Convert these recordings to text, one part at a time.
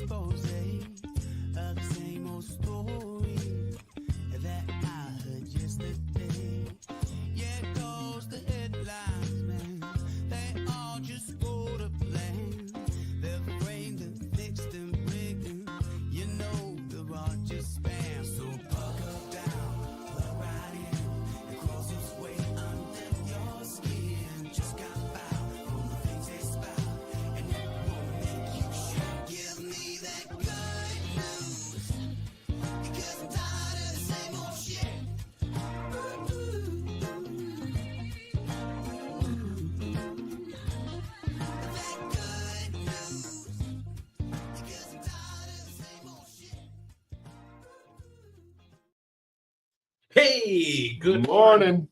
expose of the same old story that I heard yesterday. Yeah, it goes the headlines, man. They all just go to plan. They're framed and fixed and rigged, and you know they're all just spam. So buckle down, plug right in, and cross its way under your skin. Just got foul from the things they spout, and it won't make you shout. Give me that good news, because I'm tired of the same old shit. That good news, because I'm tired of the same old shit. Hey, good morning.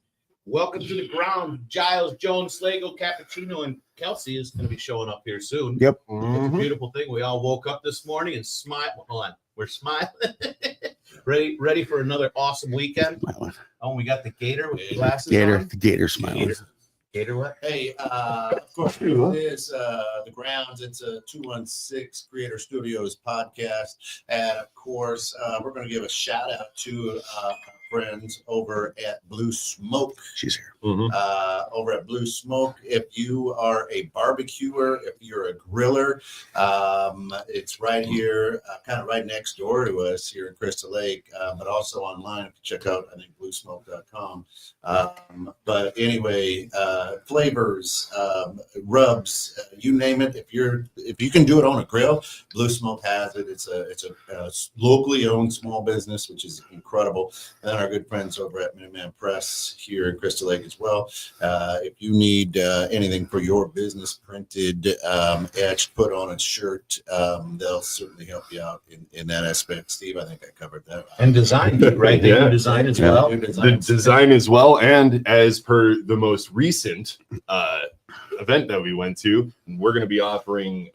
Welcome to the ground. Giles, Jones, Slago, Cappuccino, and Kelsey is going to be showing up here soon. Yep. It's a beautiful thing. We all woke up this morning and smile. Hold on. We're smiling. ready for another awesome weekend. Smiling. Oh, we got the Gator with the glasses Gator, on. the Gator smiling. Gator what? Hey, of course, it is The Grounds. It's a 216 Creator Studios podcast. And of course, we're going to give a shout out to our friends over at Blue Smoke. She's here. Over at Blue Smoke. If you are a barbecuer, if you're a griller, it's right here, kind of right next door to us here in Crystal Lake, but also online. Check out, I think, bluesmoke.com. But anyway, flavors, rubs, you name it. If you can do it on a grill, Blue Smoke has it. It's a locally owned small business, which is incredible. And then our good friends over at Minuteman Press here in Crystal Lake as well. If you need anything for your business printed, etched, put on a shirt, they'll certainly help you out in that aspect. Steve, I think I covered that. And design, right? They do design as well. The design as well, and as per the most recent event that we went to, we're going to be offering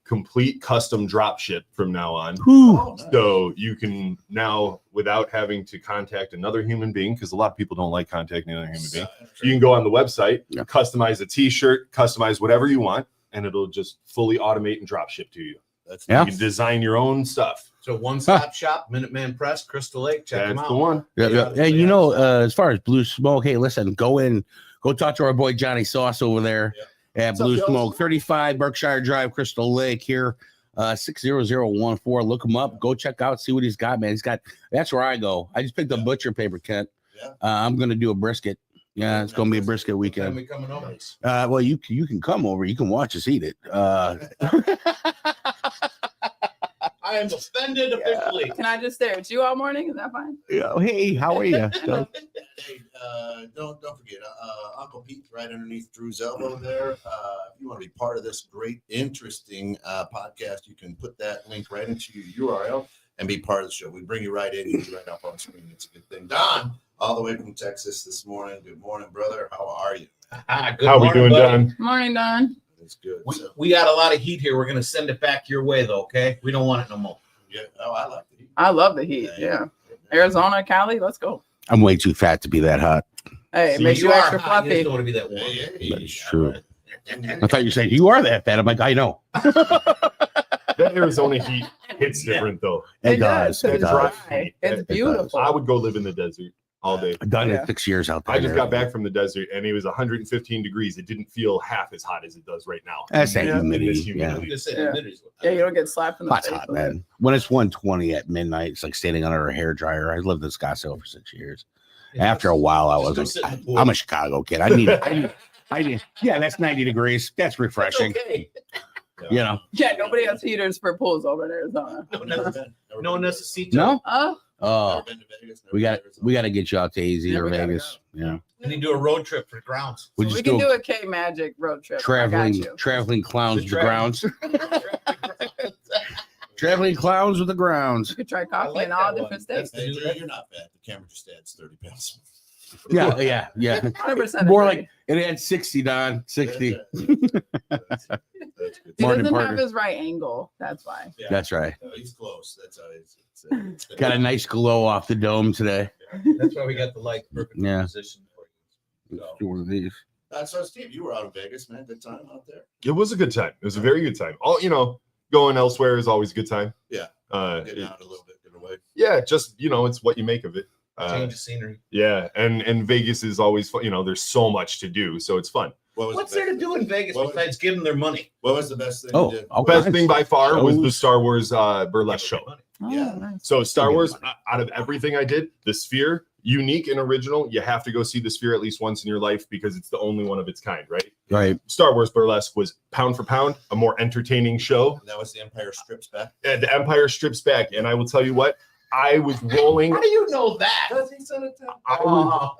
complete custom drop ship from now on. Oh, nice. So you can now, without having to contact another human being, because a lot of people don't like contacting another human being, you can go on the website, customize a t-shirt, customize whatever you want, and it'll just fully automate and drop ship to you. You can design your own stuff. So one-stop shop, Minuteman Press, Crystal Lake. Check them That's out. the one. Yeah. Hey, you know, as far as Blue Smoke, hey, listen, go talk to our boy Johnny Sauce over there at What's Blue up, Smoke, 35 Berkshire Drive, Crystal Lake here, 60014. Look him up. Go check out, see what he's got, man. That's where I go. I just picked up butcher paper, Kent. Yeah. I'm going to do a brisket. Yeah, it's going to be a brisket weekend. We coming over. Well, you can come over. You can watch us eat it. I am offended officially. Can I just stare at you all morning? Is that fine? Hey, how are you? Hey, don't forget, Uncle Pete right underneath Drew's elbow there. If you want to be part of this great, interesting podcast, you can put that link right into your URL and be part of the show. We bring you right in, you right up on screen. It's a good thing. Don, all the way from Texas this morning. Good morning, brother. How are you? Good How we morning, doing, buddy. Don? Morning, Don. It's good. We got a lot of heat here. We're going to send it back your way, though, okay? We don't want it no more. Yeah. Oh, I like it. I love the heat. Yeah. Arizona, Cali, let's go. I'm way too fat to be that hot. Hey, it See, makes you are extra hot. You just fluffy. don't want to be that warm. Hey, That's true. I thought you were saying you are that fat. I'm like, I know. That Arizona heat hits different, though. It does. That It dry does. heat. It's It beautiful. I would go live in the desert all day. I've done Yeah. it 6 years out there. I just got back from the desert and it was 115 degrees. It didn't feel half as hot as it does right now. That's that In this humidity. humidity. You just said Yeah. humidity. Yeah, you don't get slapped in the Hot's face. hot, with it. man. When it's 120 at midnight, it's like standing under a hair dryer. I lived in Scottsdale for 6 years. After a while, I Just was go like, sit in the pool. I'm a Chicago kid. I need, yeah, that's 90 degrees. That's refreshing. Okay. You know, Yeah, nobody has heaters for pools over in Arizona. No, Never no, been. Never no been. necessito. no. Oh, Oh, Never been to Vegas, never we been got to Arizona. to get you out to AZ Yeah, or we gotta Vegas. Yeah, And you do a road trip for grounds. we we just can do do a K Magic road trip. I got traveling you. traveling clowns with the The grounds. Traveling clowns with the grounds. You could try coffee like in all that different one. states. Hey, Drew, you're not fat. The camera just adds 30 pounds. Yeah. 100%. More agree. like it had 60, Don. 60. That's good. He Martin doesn't Parker. have his right angle. That's why. Yeah. That's right. No, he's close. That's how it's Got a nice glow off the dome today. That's why we got the light perfect Yeah. position for you. So, One of these. So Steve, you were out in Vegas, man. Good time out there. It was a good time. It was a very good time. going elsewhere is always a good time. Yeah. Uh, Getting out a little bit, get away. yeah, just it's what you make of it. Change of scenery. Yeah, and Vegas is always fun. There's so much to do, so it's fun. What's there to do in Vegas besides give them their money? What was the best thing Oh, you did? okay. Best thing by far was the Shows. Star Wars burlesque show. Oh, Yeah. nice. So Star Give Wars, money. out of everything I did, the Sphere, unique and original. You have to go see the Sphere at least once in your life because it's the only one of its kind, right? Right. Star Wars burlesque was pound for pound a more entertaining show. That was the Empire Strips Back. And the Empire Strips Back, and I will tell you what, I was rolling. How do you know that?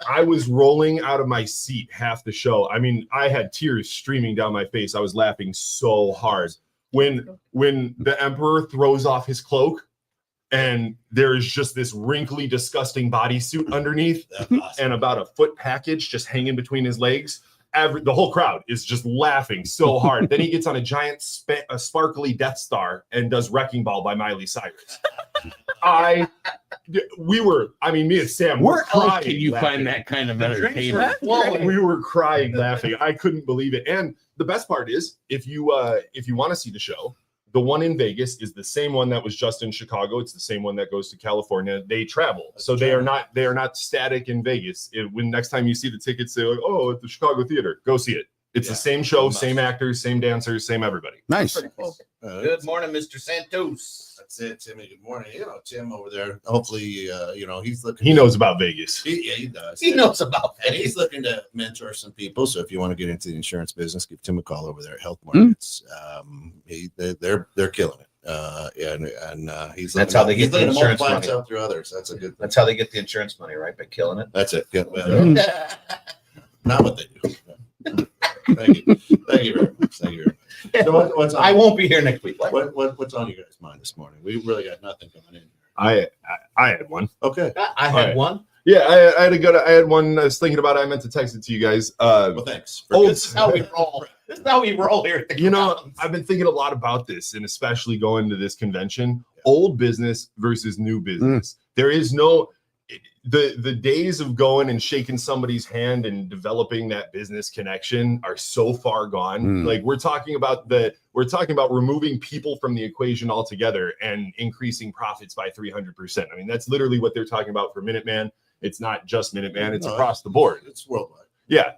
I was rolling out of my seat half the show. I mean, I had tears streaming down my face. I was laughing so hard when the Emperor throws off his cloak and there's just this wrinkly, disgusting bodysuit underneath That's awesome. and about a foot package just hanging between his legs. The whole crowd is just laughing so hard. Then he gets on a giant sparkly Death Star and does Wrecking Ball by Miley Cyrus. Me and Sam were Where crying. else can you laughing. find that kind of The drinks entertainment? are flowing. We were crying laughing. I couldn't believe it. And the best part is, if you want to see the show, the one in Vegas is the same one that was just in Chicago. It's the same one that goes to California. They travel, so they are not static in Vegas. When next time you see the tickets, say like, "Oh, at the Chicago Theater," go see it. It's Yeah, the same show, must. same actors, same dancers, same everybody. Nice. Pretty cool. Good morning, Mr. Santos. That's it, Timmy. Good morning. Tim over there. Hopefully, he's looking. He knows about Vegas. He does. He knows about And that. he's looking to mentor some people. So if you want to get into the insurance business, give Tim a call over there at Health Hmm. Markets. They're killing it. He's That's how they get he's the looking to insurance multiply money. himself through others. That's a good. That's how they get the insurance money, right? By killing it. That's it. Yeah, Hmm. not what they do. Thank you. Thank you very much. Thank you very much. So what's on? I won't be here next week. What's on you guys' mind this morning? We really got nothing coming in. I had one. Okay. I had one. Yeah, I had one. I was thinking about it. I meant to text it to you guys. Well, thanks. This is how we roll. This is how we roll here. at the Grounds. I've been thinking a lot about this, and especially going to this convention, old business versus new business. There is no the days of going and shaking somebody's hand and developing that business connection are so far gone. Like we're talking about removing people from the equation altogether and increasing profits by 300%. I mean, that's literally what they're talking about for Minuteman. It's not just Minuteman, it's across the board. It's worldwide. Yeah.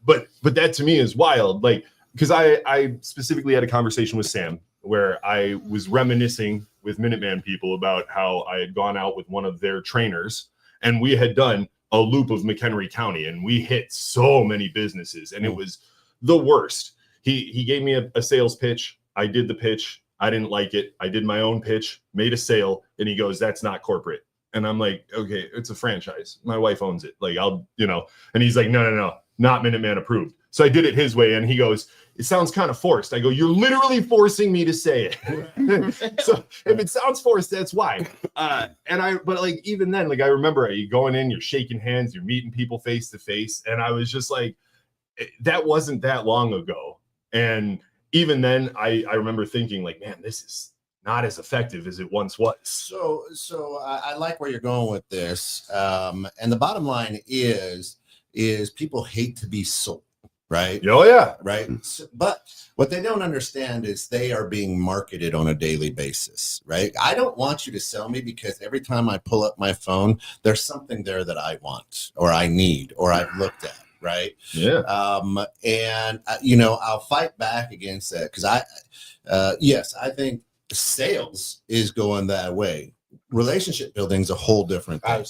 But that to me is wild. Like, because I specifically had a conversation with Sam where I was reminiscing with Minuteman people about how I had gone out with one of their trainers and we had done a loop of McHenry County and we hit so many businesses and it was the worst. He gave me a sales pitch. I did the pitch. I didn't like it. I did my own pitch, made a sale, and he goes, "That's not corporate." And I'm like, "Okay, it's a franchise. My wife owns it. Like, and he's like, no, not Minuteman approved." So I did it his way. And he goes, "It sounds kind of forced." I go, "You're literally forcing me to say it." So if it sounds forced, that's why. But like, even then, like, I remember you going in, you're shaking hands, you're meeting people face to face. And I was just like, that wasn't that long ago. And even then I remember thinking like, man, this is not as effective as it once was. So I like where you're going with this. And the bottom line is people hate to be sold, right? Oh yeah. Right. But what they don't understand is they are being marketed on a daily basis, right? I don't want you to sell me because every time I pull up my phone, there's something there that I want or I need or I've looked at. Right. Yeah. I'll fight back against that because I think sales is going that way. Relationship building is a whole different thing.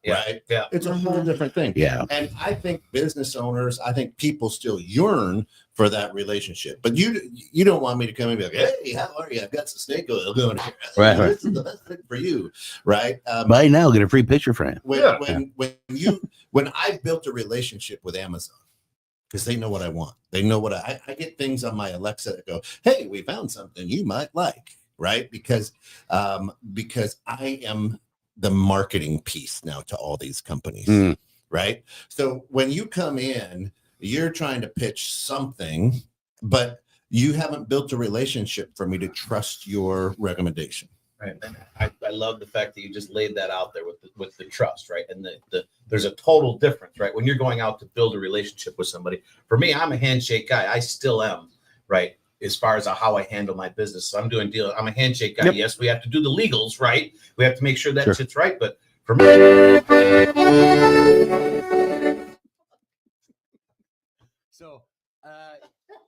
Right. Yeah. It's a whole different thing. Yeah. And I think business owners, I think people still yearn for that relationship. But you don't want me to come and be like, "Hey, how are you? I've got some snake oil going here. Right. This is the best thing for you." Right. Buy now, get a free picture frame. When I built a relationship with Amazon, because they know what I want. They know what I get things on my Alexa that go, "Hey, we found something you might like," right? Because I am the marketing piece now to all these companies, right? So when you come in, you're trying to pitch something, but you haven't built a relationship for me to trust your recommendation. Right. And I love the fact that you just laid that out there with the trust, right? And there's a total difference, right? When you're going out to build a relationship with somebody. For me, I'm a handshake guy. I still am, right? as far as how I handle my business. So I'm doing deal. I'm a handshake guy. Yep. Yes, we have to do the legals right. We have to make sure that Sure. shit's right. But for me, So,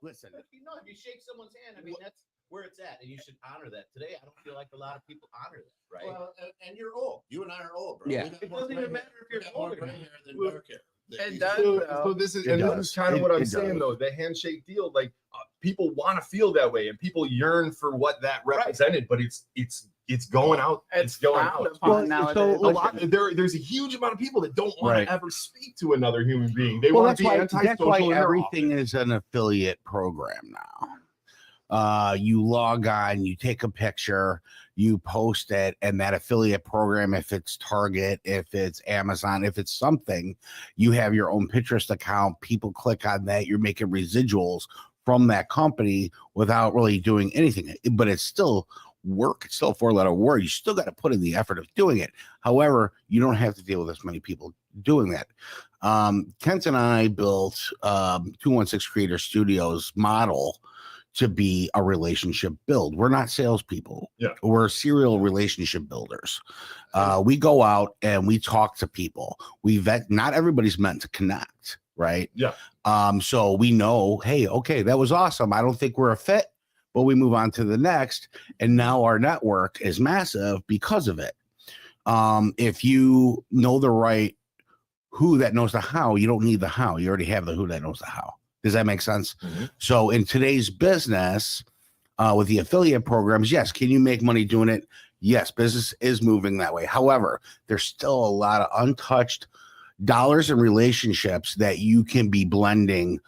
listen. if you shake someone's hand, I mean that's where it's at, and you should honor that. Today, I don't feel like a lot of people honor that, right? Well, and you're old. You and I are old, bro. Yeah. We got It more doesn't gray even hair. matter if We you're got more older. gray hair than Well, dark hair. It does. So this is It and does. this is kind of what I'm It saying does. though. The handshake deal, like people want to feel that way, and people yearn for what that represented. But it's going out. It's going frowned out. upon Well, nowadays. so, A lot. There's a huge amount of people that don't want Right. to ever speak to another human being. They Well, want that's to be why antisocial. in their everything office. is an affiliate program now. You log on, you take a picture, you post it, and that affiliate program, if it's Target, if it's Amazon, if it's something, you have your own Pinterest account. People click on that, you're making residuals from that company without really doing anything. But it's still work. It's still a 4-letter word. You still got to put in the effort of doing it. However, you don't have to deal with as many people doing that. Kent and I built 216 Creator Studios model to be a relationship build. We're not salespeople. Yeah. We're serial relationship builders. We go out and we talk to people. We vet. Not everybody's meant to connect, right? Yeah. So we know, hey, okay, that was awesome. I don't think we're a fit, but we move on to the next. And now our network is massive because of it. If you know the right who that knows the how, you don't need the how. You already have the who that knows the how. Does that make sense? Mm-hmm. So in today's business, with the affiliate programs, yes, can you make money doing it? Yes, business is moving that way. However, there's still a lot of untouched dollars and relationships that you can be blending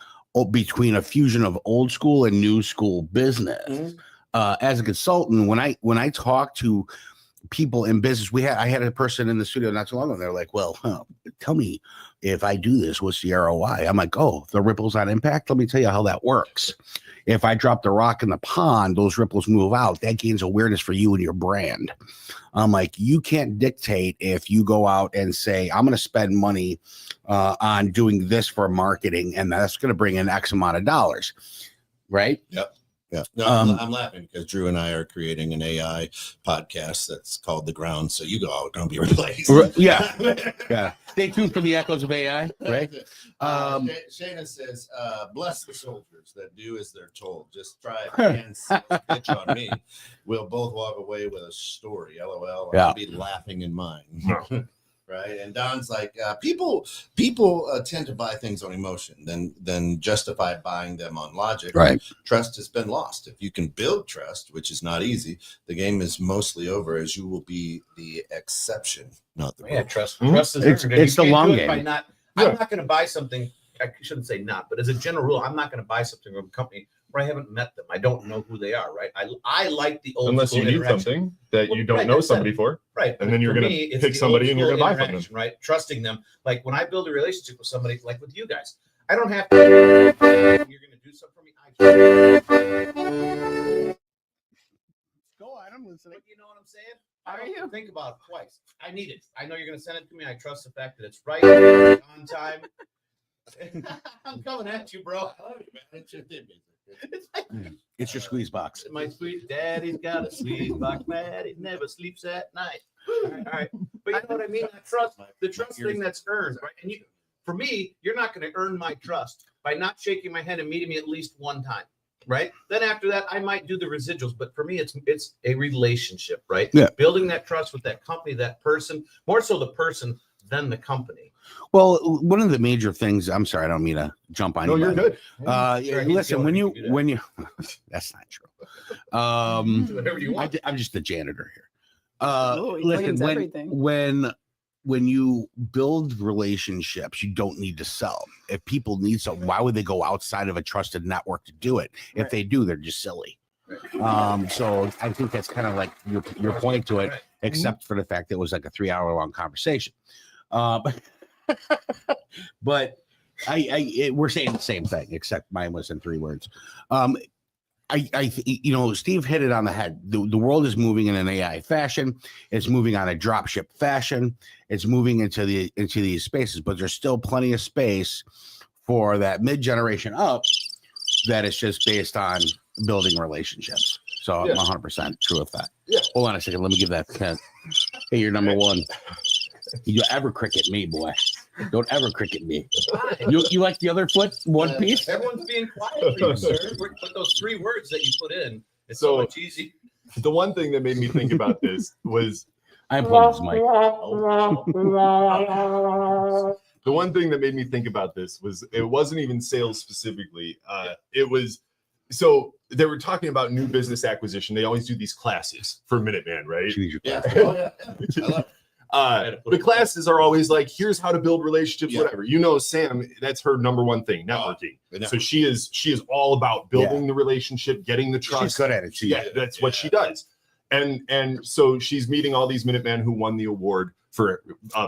between a fusion of old school and new school business. As a consultant, when I talk to people in business, I had a person in the studio not too long ago. They're like, well, tell me if I do this, what's the ROI? I'm like, oh, the ripples on impact. Let me tell you how that works. If I drop the rock in the pond, those ripples move out. That gains awareness for you and your brand. I'm like, you can't dictate if you go out and say, I'm going to spend money on doing this for marketing, and that's going to bring in X amount of dollars. Right? Yep. Yeah. No, I'm laughing because Drew and I are creating an AI podcast that's called The Ground. So you all are going to be replaced. Yeah. Yeah. Stay tuned for the echoes of AI. Right. Shana says, bless the soldiers that do as they're told. Just try it and pitch on me. We'll both walk away with a story. LOL. Yeah. I'll be laughing in mine. Right. And Don's like, people tend to buy things on emotion than justify buying them on logic. Right. Trust has been lost. If you can build trust, which is not easy, the game is mostly over, as you will be the exception, not the rule. Yeah, trust. Mhm. Trust is It's- earned, and it's you the can't long do it game. by not. Yeah. I'm not going to buy something. I shouldn't say not, but as a general rule, I'm not going to buy something from a company where I haven't met them. I don't know who they are. Right. I like the old Unless school you need interaction. something that Well, you don't right, know that's somebody it. for. Right. And then you're For gonna me, it's pick the somebody old and you're school gonna buy from them. interaction, Right. Trusting them. Like when I build a relationship with somebody, like with you guys, I don't have to. You're going to do something for me. Go on, I'm listening. But you know what I'm saying? Are I don't you? think about it twice. I need it. I know you're going to send it to me. I trust the fact that it's right on time. I'm coming at you, bro. It's like, It's your squeeze box. my sweet daddy's got a squeeze box, man. He never sleeps at night. All right. But you know what I mean? That trust, the trust thing that's earned, right? And for me, you're not going to earn my trust by not shaking my hand and meeting me at least one time. Right. Then after that, I might do the residuals. But for me, it's a relationship, right? Yeah. Building that trust with that company, that person, more so the person than the company. Well, one of the major things, I'm sorry, I don't mean to jump on No, you. you're good. Sure, I need to Listen, go when if you you can do that. when you that's not true. Do whatever you want. I'm just the janitor here. Oh, he Listen, cleans everything. when you build relationships, you don't need to sell. If people need something, why would they go outside of a trusted network to do it? If Right. they do, they're just silly. So I think that's kind of like your point to it, Right. except for the fact that it was like a 3-hour long conversation. But we're saying the same thing, except mine was in 3 words. Steve hit it on the head. The world is moving in an AI fashion. It's moving on a dropship fashion. It's moving into these spaces, but there's still plenty of space for that mid-generation up that is just based on building relationships. So I'm Yeah. 100% true with that. Yeah. Hold on a second. Let me give that pen. Hey, you're number one. You ever cricket me, boy. Don't ever cricket me. You like the other foot, one piece? Everyone's being quiet for you, sir. But those 3 words that you put in, it's so So- much easy. The one thing that made me think about this was I unplugged his mic. the one thing that made me think about this was it wasn't even sales specifically. It was so they were talking about new business acquisition. They always do these classes for Minuteman, right? Yeah. Oh, yeah. I love The classes are always like, here's how to build relationships, Yeah. whatever. You know, Sam, that's her number one thing, networking. it. So she is all about building the relationship, getting the trust. She's good at it. Yeah, that's what she does. And so she's meeting all these Minutemen who won the award for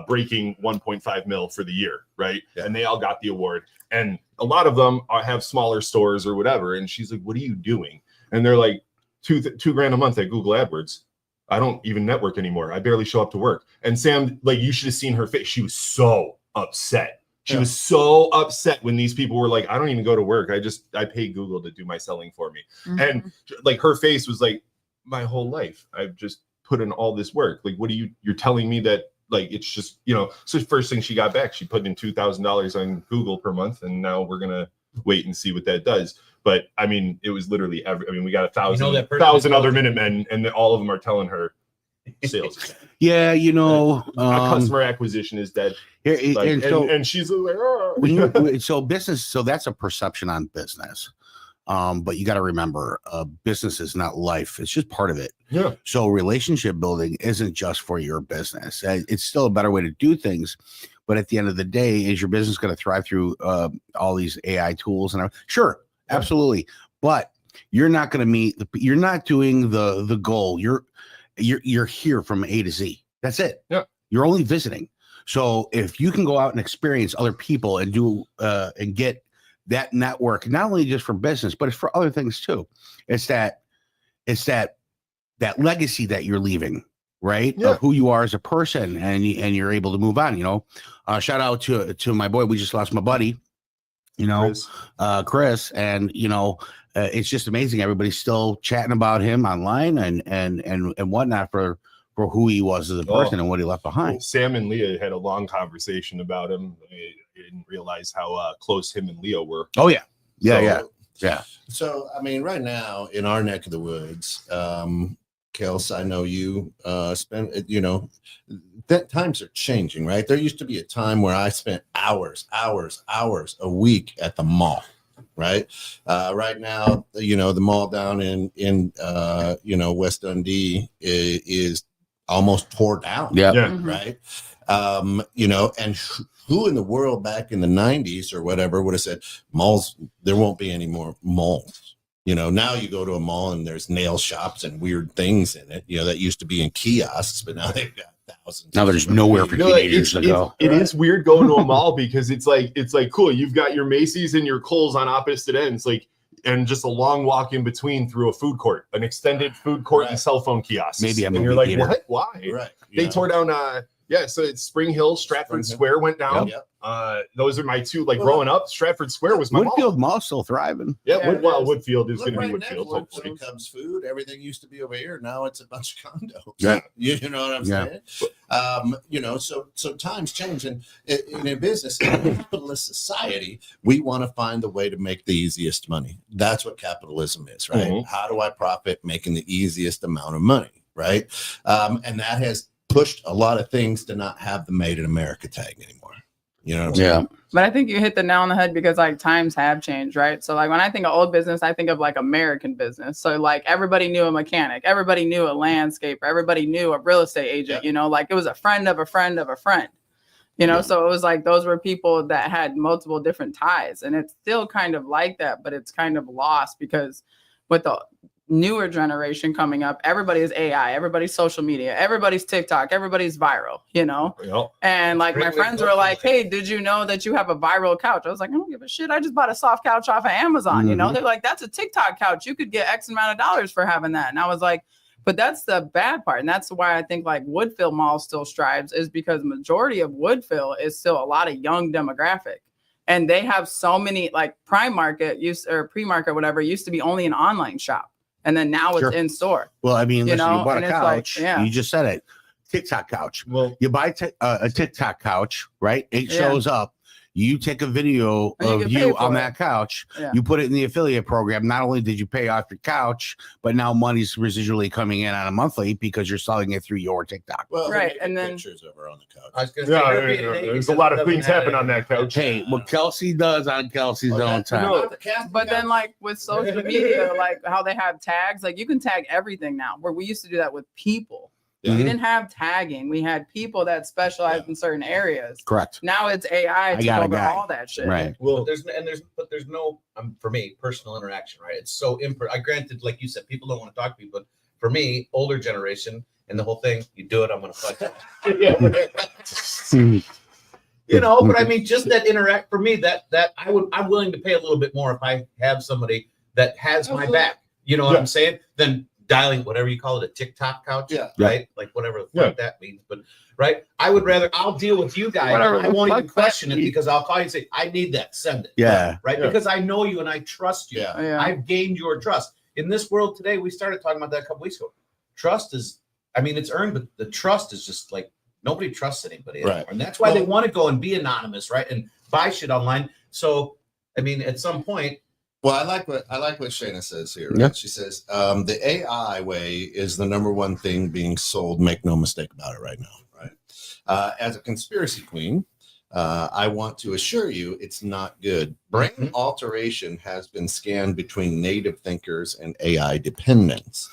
breaking 1.5 mil for the year, right? Yeah. And they all got the award. And a lot of them have smaller stores or whatever. And she's like, what are you doing? And they're like, $2,000 a month at Google AdWords. I don't even network anymore. I barely show up to work. And Sam, like, you should have seen her face. She was so upset. She was so upset when these people were like, I don't even go to work. I pay Google to do my selling for me. And like her face was like, my whole life, I've just put in all this work. Like, what you're telling me that, like, it's just, so first thing she got back, she put in $2,000 on Google per month. And now we're going to wait and see what that does. But I mean, it was literally we got 1,000 other Minutemen, and all of them are telling her sales. Yeah, Customer acquisition is dead. Like, and she's like, oh. so that's a perception on business. But you got to remember, business is not life. It's just part of it. Yeah. So relationship building isn't just for your business. It's still a better way to do things. But at the end of the day, is your business going to thrive through all these AI tools? And sure, absolutely. But you're not going to you're not doing the goal. You're here from A to Z. That's it. Yeah. You're only visiting. So if you can go out and experience other people and do and get that network, not only just for business, but it's for other things too. It's that legacy that you're leaving, right? Yeah. Of who you are as a person, and you're able to move on. Shout out to my boy. We just lost my buddy, Chris, and it's just amazing. Everybody's still chatting about him online and whatnot for who he was as a person and what he left behind. Sam and Leah had a long conversation about him. I didn't realize how close him and Leo were. Oh yeah, So- yeah. So, I mean, right now in our neck of the woods, Kels, I know you spend, that times are changing, right? There used to be a time where I spent hours a week at the mall, right? Right now, the mall down in West Dundee is almost tore down. Yeah. Right. And who in the world back in the 90s or whatever would have said malls, there won't be any more malls. Now you go to a mall and there's nail shops and weird things in it, that used to be in kiosks, but now they've got thousands. Now there's nowhere for teenagers to go. It is weird going to a mall because it's like cool. You've got your Macy's and your Kohl's on opposite ends, and just a long walk in between through a food court, an extended food court and cell phone kiosks. Maybe a and you're movie like, theater. what? Why? Right. They tore down. So it's Spring Hill, Stratford Spring Hill. Square went down. Yep. Those are my two. Growing up, Stratford Square was my Woodfield mall. Mall's still thriving. Yeah, Yeah, Woodfield is Look going to be right next Woodfield. to Hopefully. Cubs food. Everything used to be over here. Now it's a bunch of condos. Yeah. You know what I'm Yeah. saying? So times change, and in a business, in a capitalist society, we want to find the way to make the easiest money. That's what capitalism is, right? Mhm. How do I profit making the easiest amount of money, right? And that has pushed a lot of things to not have the Made in America tag anymore. You know what I'm saying? But I think you hit the nail on the head because times have changed, right? So when I think of old business, I think of American business. So everybody knew a mechanic, everybody knew a landscaper, everybody knew a real estate agent, it was a friend of a friend of a friend, so it was those were people that had multiple different ties, and it's still kind of like that, but it's kind of lost because with the newer generation coming up, everybody is AI, everybody's social media, everybody's TikTok, everybody's viral, Yep. And my Great way friends to were look like, at it. hey, did you know that you have a viral couch? I was like, I don't give a shit. I just bought a soft couch off of Amazon. Mhm. They're like, that's a TikTok couch. You could get X amount of dollars for having that. And I was like, but that's the bad part. And that's why I think Woodfield Mall still strives, is because majority of Woodfield is still a lot of young demographic. And they have so many, like Prime Market or pre-market, whatever, used to be only an online shop. And then now it's Sure. in store. Well, I mean, You listen, know, you bought and a it's like, couch. yeah. You just said it. TikTok couch. Well, You buy a TikTok couch, right? It Yeah. shows up. You take a video And you of get you paid for on it. that couch. Yeah. You put it in the affiliate program. Not only did you pay off your couch, but now money's residually coming in on a monthly because you're selling it through your TikTok. Well, Right, right, and then- pictures over on the couch. I was gonna say, yeah, Airbnb there's a lot of doesn't things have happen it. on that couch. Hey, what Kelsey does on Kelsey's Oh, own that's time. No. not the casting But then, couch. like with social media, like how they have tags, like you can tag everything now. Where we used to do that with people. Yeah. We didn't have tagging. We had people that specialized in certain areas. Correct. Now it's AI to got a over guy. all that shit. Right. Well, There's no for me personal interaction, right? It's so I granted, like you said, people don't want to talk to me, but for me, older generation and the whole thing, you do it, I'm gonna fuck you. You know, but I mean, just that interact for me, that I'm willing to pay a little bit more if I have somebody that has my back. You know what Yeah. I'm saying? Then dialing whatever you call it, a TikTok couch, Yeah. right? Like whatever the fuck that means. But right, I'll deal with you guys. Whatever I won't the even fuck that question it means. because I'll call you and say, I need that. Send it. Yeah. Right. Yeah. Because I know you and I trust you. Yeah. Yeah. I've gained your trust. In this world today, we started talking about that a couple weeks ago. Trust is, I mean, it's earned, but the trust is just like nobody trusts anybody anymore. Right. And that's why they Well- want to go and be anonymous, right? And buy shit online. So, I mean, at some point, Well, I like what Shayna says here. Right? Yeah. She says the AI way is the number one thing being sold. Make no mistake about it right now. Right. As a conspiracy queen, I want to assure you it's not good. Brain alteration has been scanned between native thinkers and AI dependents.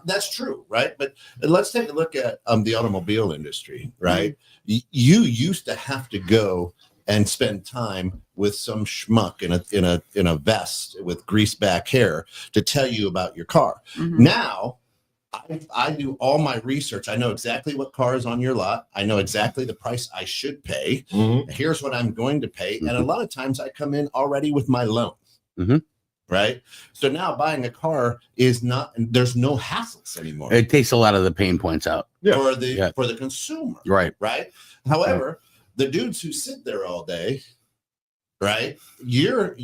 That's true, right? But let's take a look at the automobile industry, right? You used to have to go and spend time with some schmuck in a vest with greased back hair to tell you about your car. Mhm. Now, I do all my research. I know exactly what car is on your lot. I know exactly the price I should pay. mhm. Here's what I'm going to pay. And a lot of times I come in already with my loan. Mhm. Right. So now buying a car is not, there's no hassles anymore It takes a lot of the pain points out. Yeah. for the consumer. Right. Right. However, the dudes who sit there all day, right? You're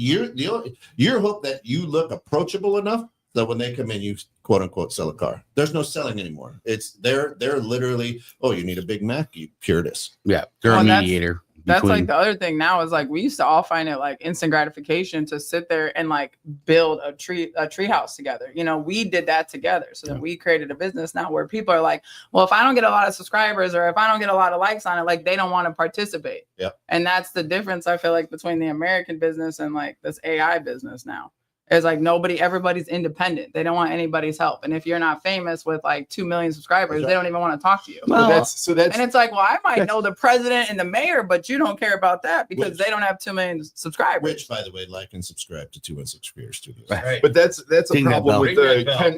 hope that you look approachable enough that when they come in, you quote unquote sell a car. There's no selling anymore. It's they're literally, oh, you need a Big Mac, you here it is. Yeah. They're Well, a that's- mediator. That's between- like the other thing now is like we used to all find it like instant gratification to sit there and like build a tree house together. You know, we did that together. So then we created a business now where people are like, well, if I don't get a lot of subscribers or if I don't get a lot of likes on it, like they don't want to participate. Yep. And that's the difference I feel like between the American business and like this AI business now. It's like everybody's independent. They don't want anybody's help. And if you're not famous with like 2 million subscribers, they don't even want to talk to you. Well, That's And it's like, well, I might know the president and the mayor, but you don't care about that because Which- they don't have 2 million subscribers. Which, by the way, like and subscribe to 216 Creator Studios. right? But that's a Ding that problem bell. with Ring that bell.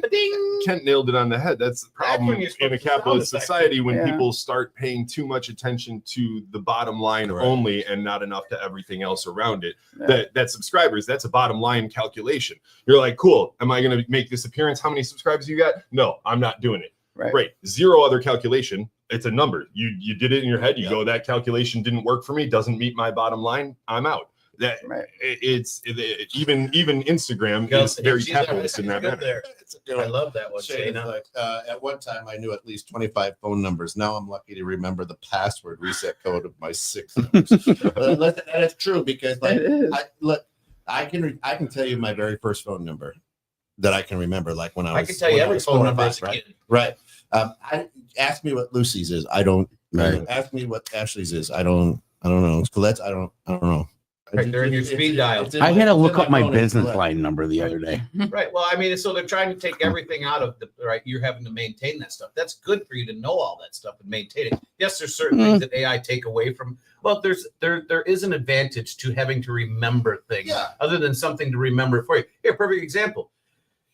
Kent nailed it on the head. That's the problem when you're supposed in a to sound capitalist effective. society when Yeah. people start paying too much attention to the bottom line Right. only and not enough to everything else around it. Yeah. That subscribers, that's a bottom line calculation. You're like, cool, am I going to make this appearance? How many subscribers you got? No, I'm not doing it. Right. Great. Zero other calculation. It's a number. You did it in your head. You Yeah. go, that calculation didn't work for me. Doesn't meet my bottom line. I'm out. That Right. even Instagram is very capitalist in that Good manner. there. It's a good I one. love that one, Shayna's Shayna. like, at one time, I knew at least 25 phone numbers. Now I'm lucky to remember the password reset code of my 6 numbers. But that is true because, like, It is. I can tell you my very first phone number that I can remember, like when I was. I can tell you when I every was phone 4 or number 5, as a right? kid. Right. Ask me what Lucy's is. I don't. Right. Ask me what Ashley's is. I don't know. Colette's. I don't know. Right, they're in your speed dial. It's in I my- had to it's in look up my phone and business Colette. line number the other day. Right. Well, I mean, so they're trying to take everything out of the right. You're having to maintain that stuff. That's good for you to know all that stuff and maintain it. Yes, there's certain things that AI take away from. Well, there is an advantage to having to remember things Yeah. other than something to remember for you. Here, perfect example.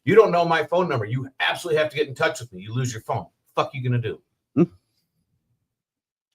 You don't know my phone number. You absolutely have to get in touch with me. You lose your phone. Fuck you gonna do?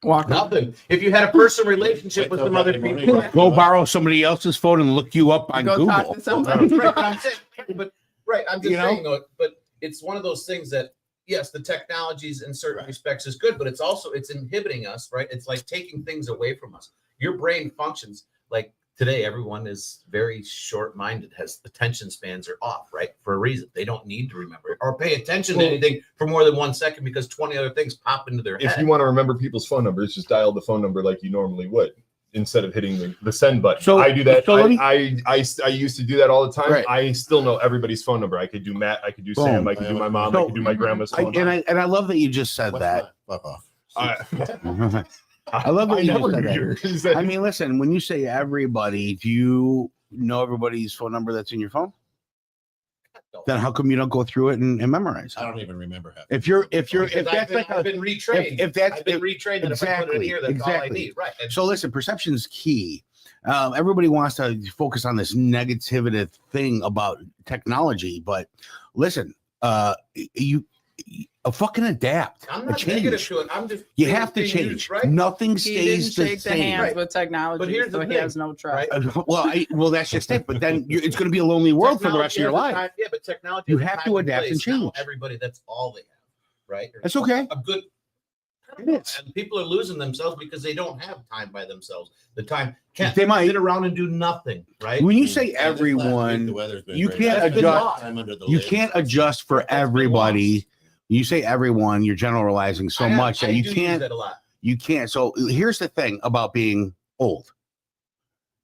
Walk up. Nothing. If you had a personal relationship Wait with till some other Friday people, morning. Go borrow somebody else's phone and look you up on Go talk Google. to somebody. right, but I'm saying, but right, I'm just You know? saying though, but it's one of those things that yes, the technologies in certain respects is good, but it's inhibiting us, right? It's like taking things away from us. Your brain functions like today everyone is very short-minded, has attention spans are off, right? For a reason. They don't need to remember or pay attention to anything for more than 1 second because 20 other things pop into their If head. you want to remember people's phone numbers, just dial the phone number like you normally would instead of hitting the send button. So- I do that. so let me- I used to do that all the time. Right. I still know everybody's phone number. I could do Matt. I could do Sam. Boom. I could do my mom. So- I could do my grandma's phone. I love that you just said What's that. my- fuck off. I love that you never just said hear that. you say- I mean, listen, when you say everybody, do you know everybody's phone number that's in your phone? Then how come you don't go through it and memorize I it? don't even remember half. If you're Because that's like I've been retrained. if that's I've been retrained that if I put it in here, that's all I exactly. need. Right. And so listen, perception's key. Everybody wants to focus on this negativity thing about technology, but listen, you fucking adapt. I'm and not negative change. to it. I'm just You being- have to being change. used, right? Nothing He didn't stays the shake the same. hands Right. with technology, But here's so the he thing, has no trust. right? Well, that's just it. But then it's going to be a lonely world for the rest of your Technology has a life. time- yeah, but technology You has a have time to adapt and place. Not change. Everybody, that's all they have, right? Or That's okay. A good. It is. And people are losing themselves because they don't have time by themselves. The time can't They might. sit around and do nothing, right? When you say And this last week, everyone, the weather's been you great. can't I've been adjust- lost. I'm under the you lid. can't adjust for That's been everybody. lost. You say everyone, you're generalizing so I am- much that I you do use can't. that a lot. You can't. So here's the thing about being old.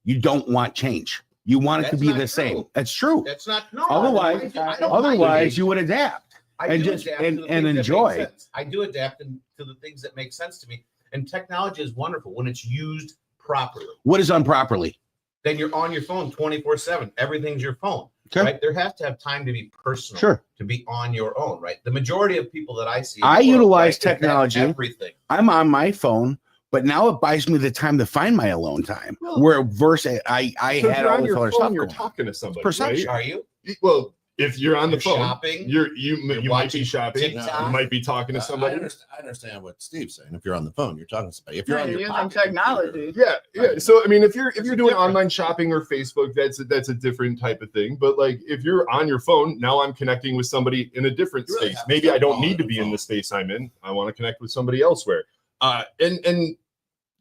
You don't want change. You want it to That's be not the same. true. That's true. That's not no. Otherwise- I don't Otherwise, mind you would adapt. I and do just- adapt and- to the and things that make enjoy. sense. I do adapt to the things that make sense to me. And technology is wonderful when it's used properly. What is improperly? Then you're on your phone 24/7. Everything's your phone, Okay. right? There has to have time to be personal, Sure. to be on your own, right? The majority of people that I see, in I the world, utilize right, is that technology. everything. I'm on my phone, but now it buys me the time to find my alone time. Well- Where versus I So if had you're all on this your other phone, stuff. you're going on. talking to somebody. Perception. Are you? Right? Well, if you're on the You're phone, shopping? you You're might be watching shopping. TikTok? You might be talking to I somebody. understand what Steve's saying. If you're on the phone, you're talking to somebody. If you're on You're your using pocket technology. Yeah. So I mean, if you're doing different. online shopping or Facebook, that's a different type of thing. But like, if you're on your phone, now I'm connecting with somebody in a different You really space. have to Maybe stop I don't calling need to the be in phone. the space I'm in. I want to connect with somebody elsewhere. And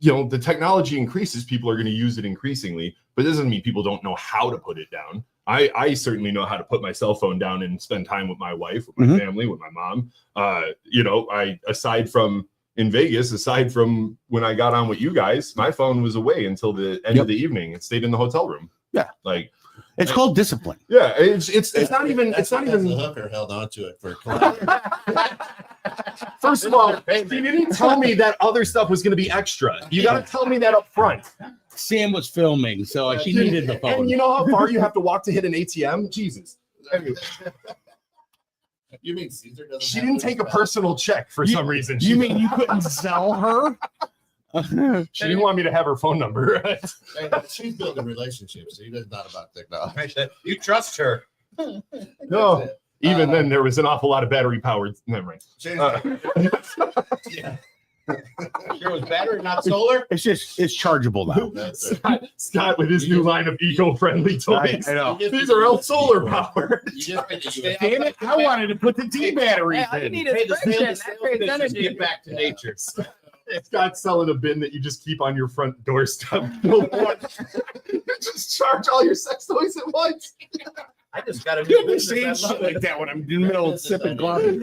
you know, the technology increases. People are going to use it increasingly, but it doesn't mean people don't know how to put it down. I certainly know how to put my cell phone down and spend time with my wife, with my Mhm. family, with my mom. You know, aside from in Vegas, aside from when I got on with you guys, my phone was away until the end Yep. of the evening. It stayed in the hotel room. Yeah. Like, It's called discipline. yeah, it's not even That's it's not because even the hooker held on to it for. first of all, you didn't tell me that other stuff was gonna be extra. You gotta tell me that up front. Sam was filming, so she needed the phone. And you know how far you have to walk to hit an ATM? Jesus. Anyway, You mean Caesar doesn't? she have didn't to take a spell? personal check for some reason. You mean you couldn't sell her? She didn't want me to have her phone number. Hey, she's building relationships. So it's not about technology. You trust her. No. Even then, there was an awful lot of battery powered. Never mind. Change Yeah. Sure was battery, not solar. It's chargeable now. That's it. Scott with his new line of eco-friendly toys. I know. These are all solar powered. You just need to- Damn it! I wanted to put the D batteries Hey, all you in. need Hey, is the friction. sales That creates pitch is energy. get back to nature. Scott's selling a bin that you just keep on your front doorstep. You just charge all your sex toys at once. I just got a You'll new be business. saying I shit love it. like that when I'm in the middle of sipping coffee.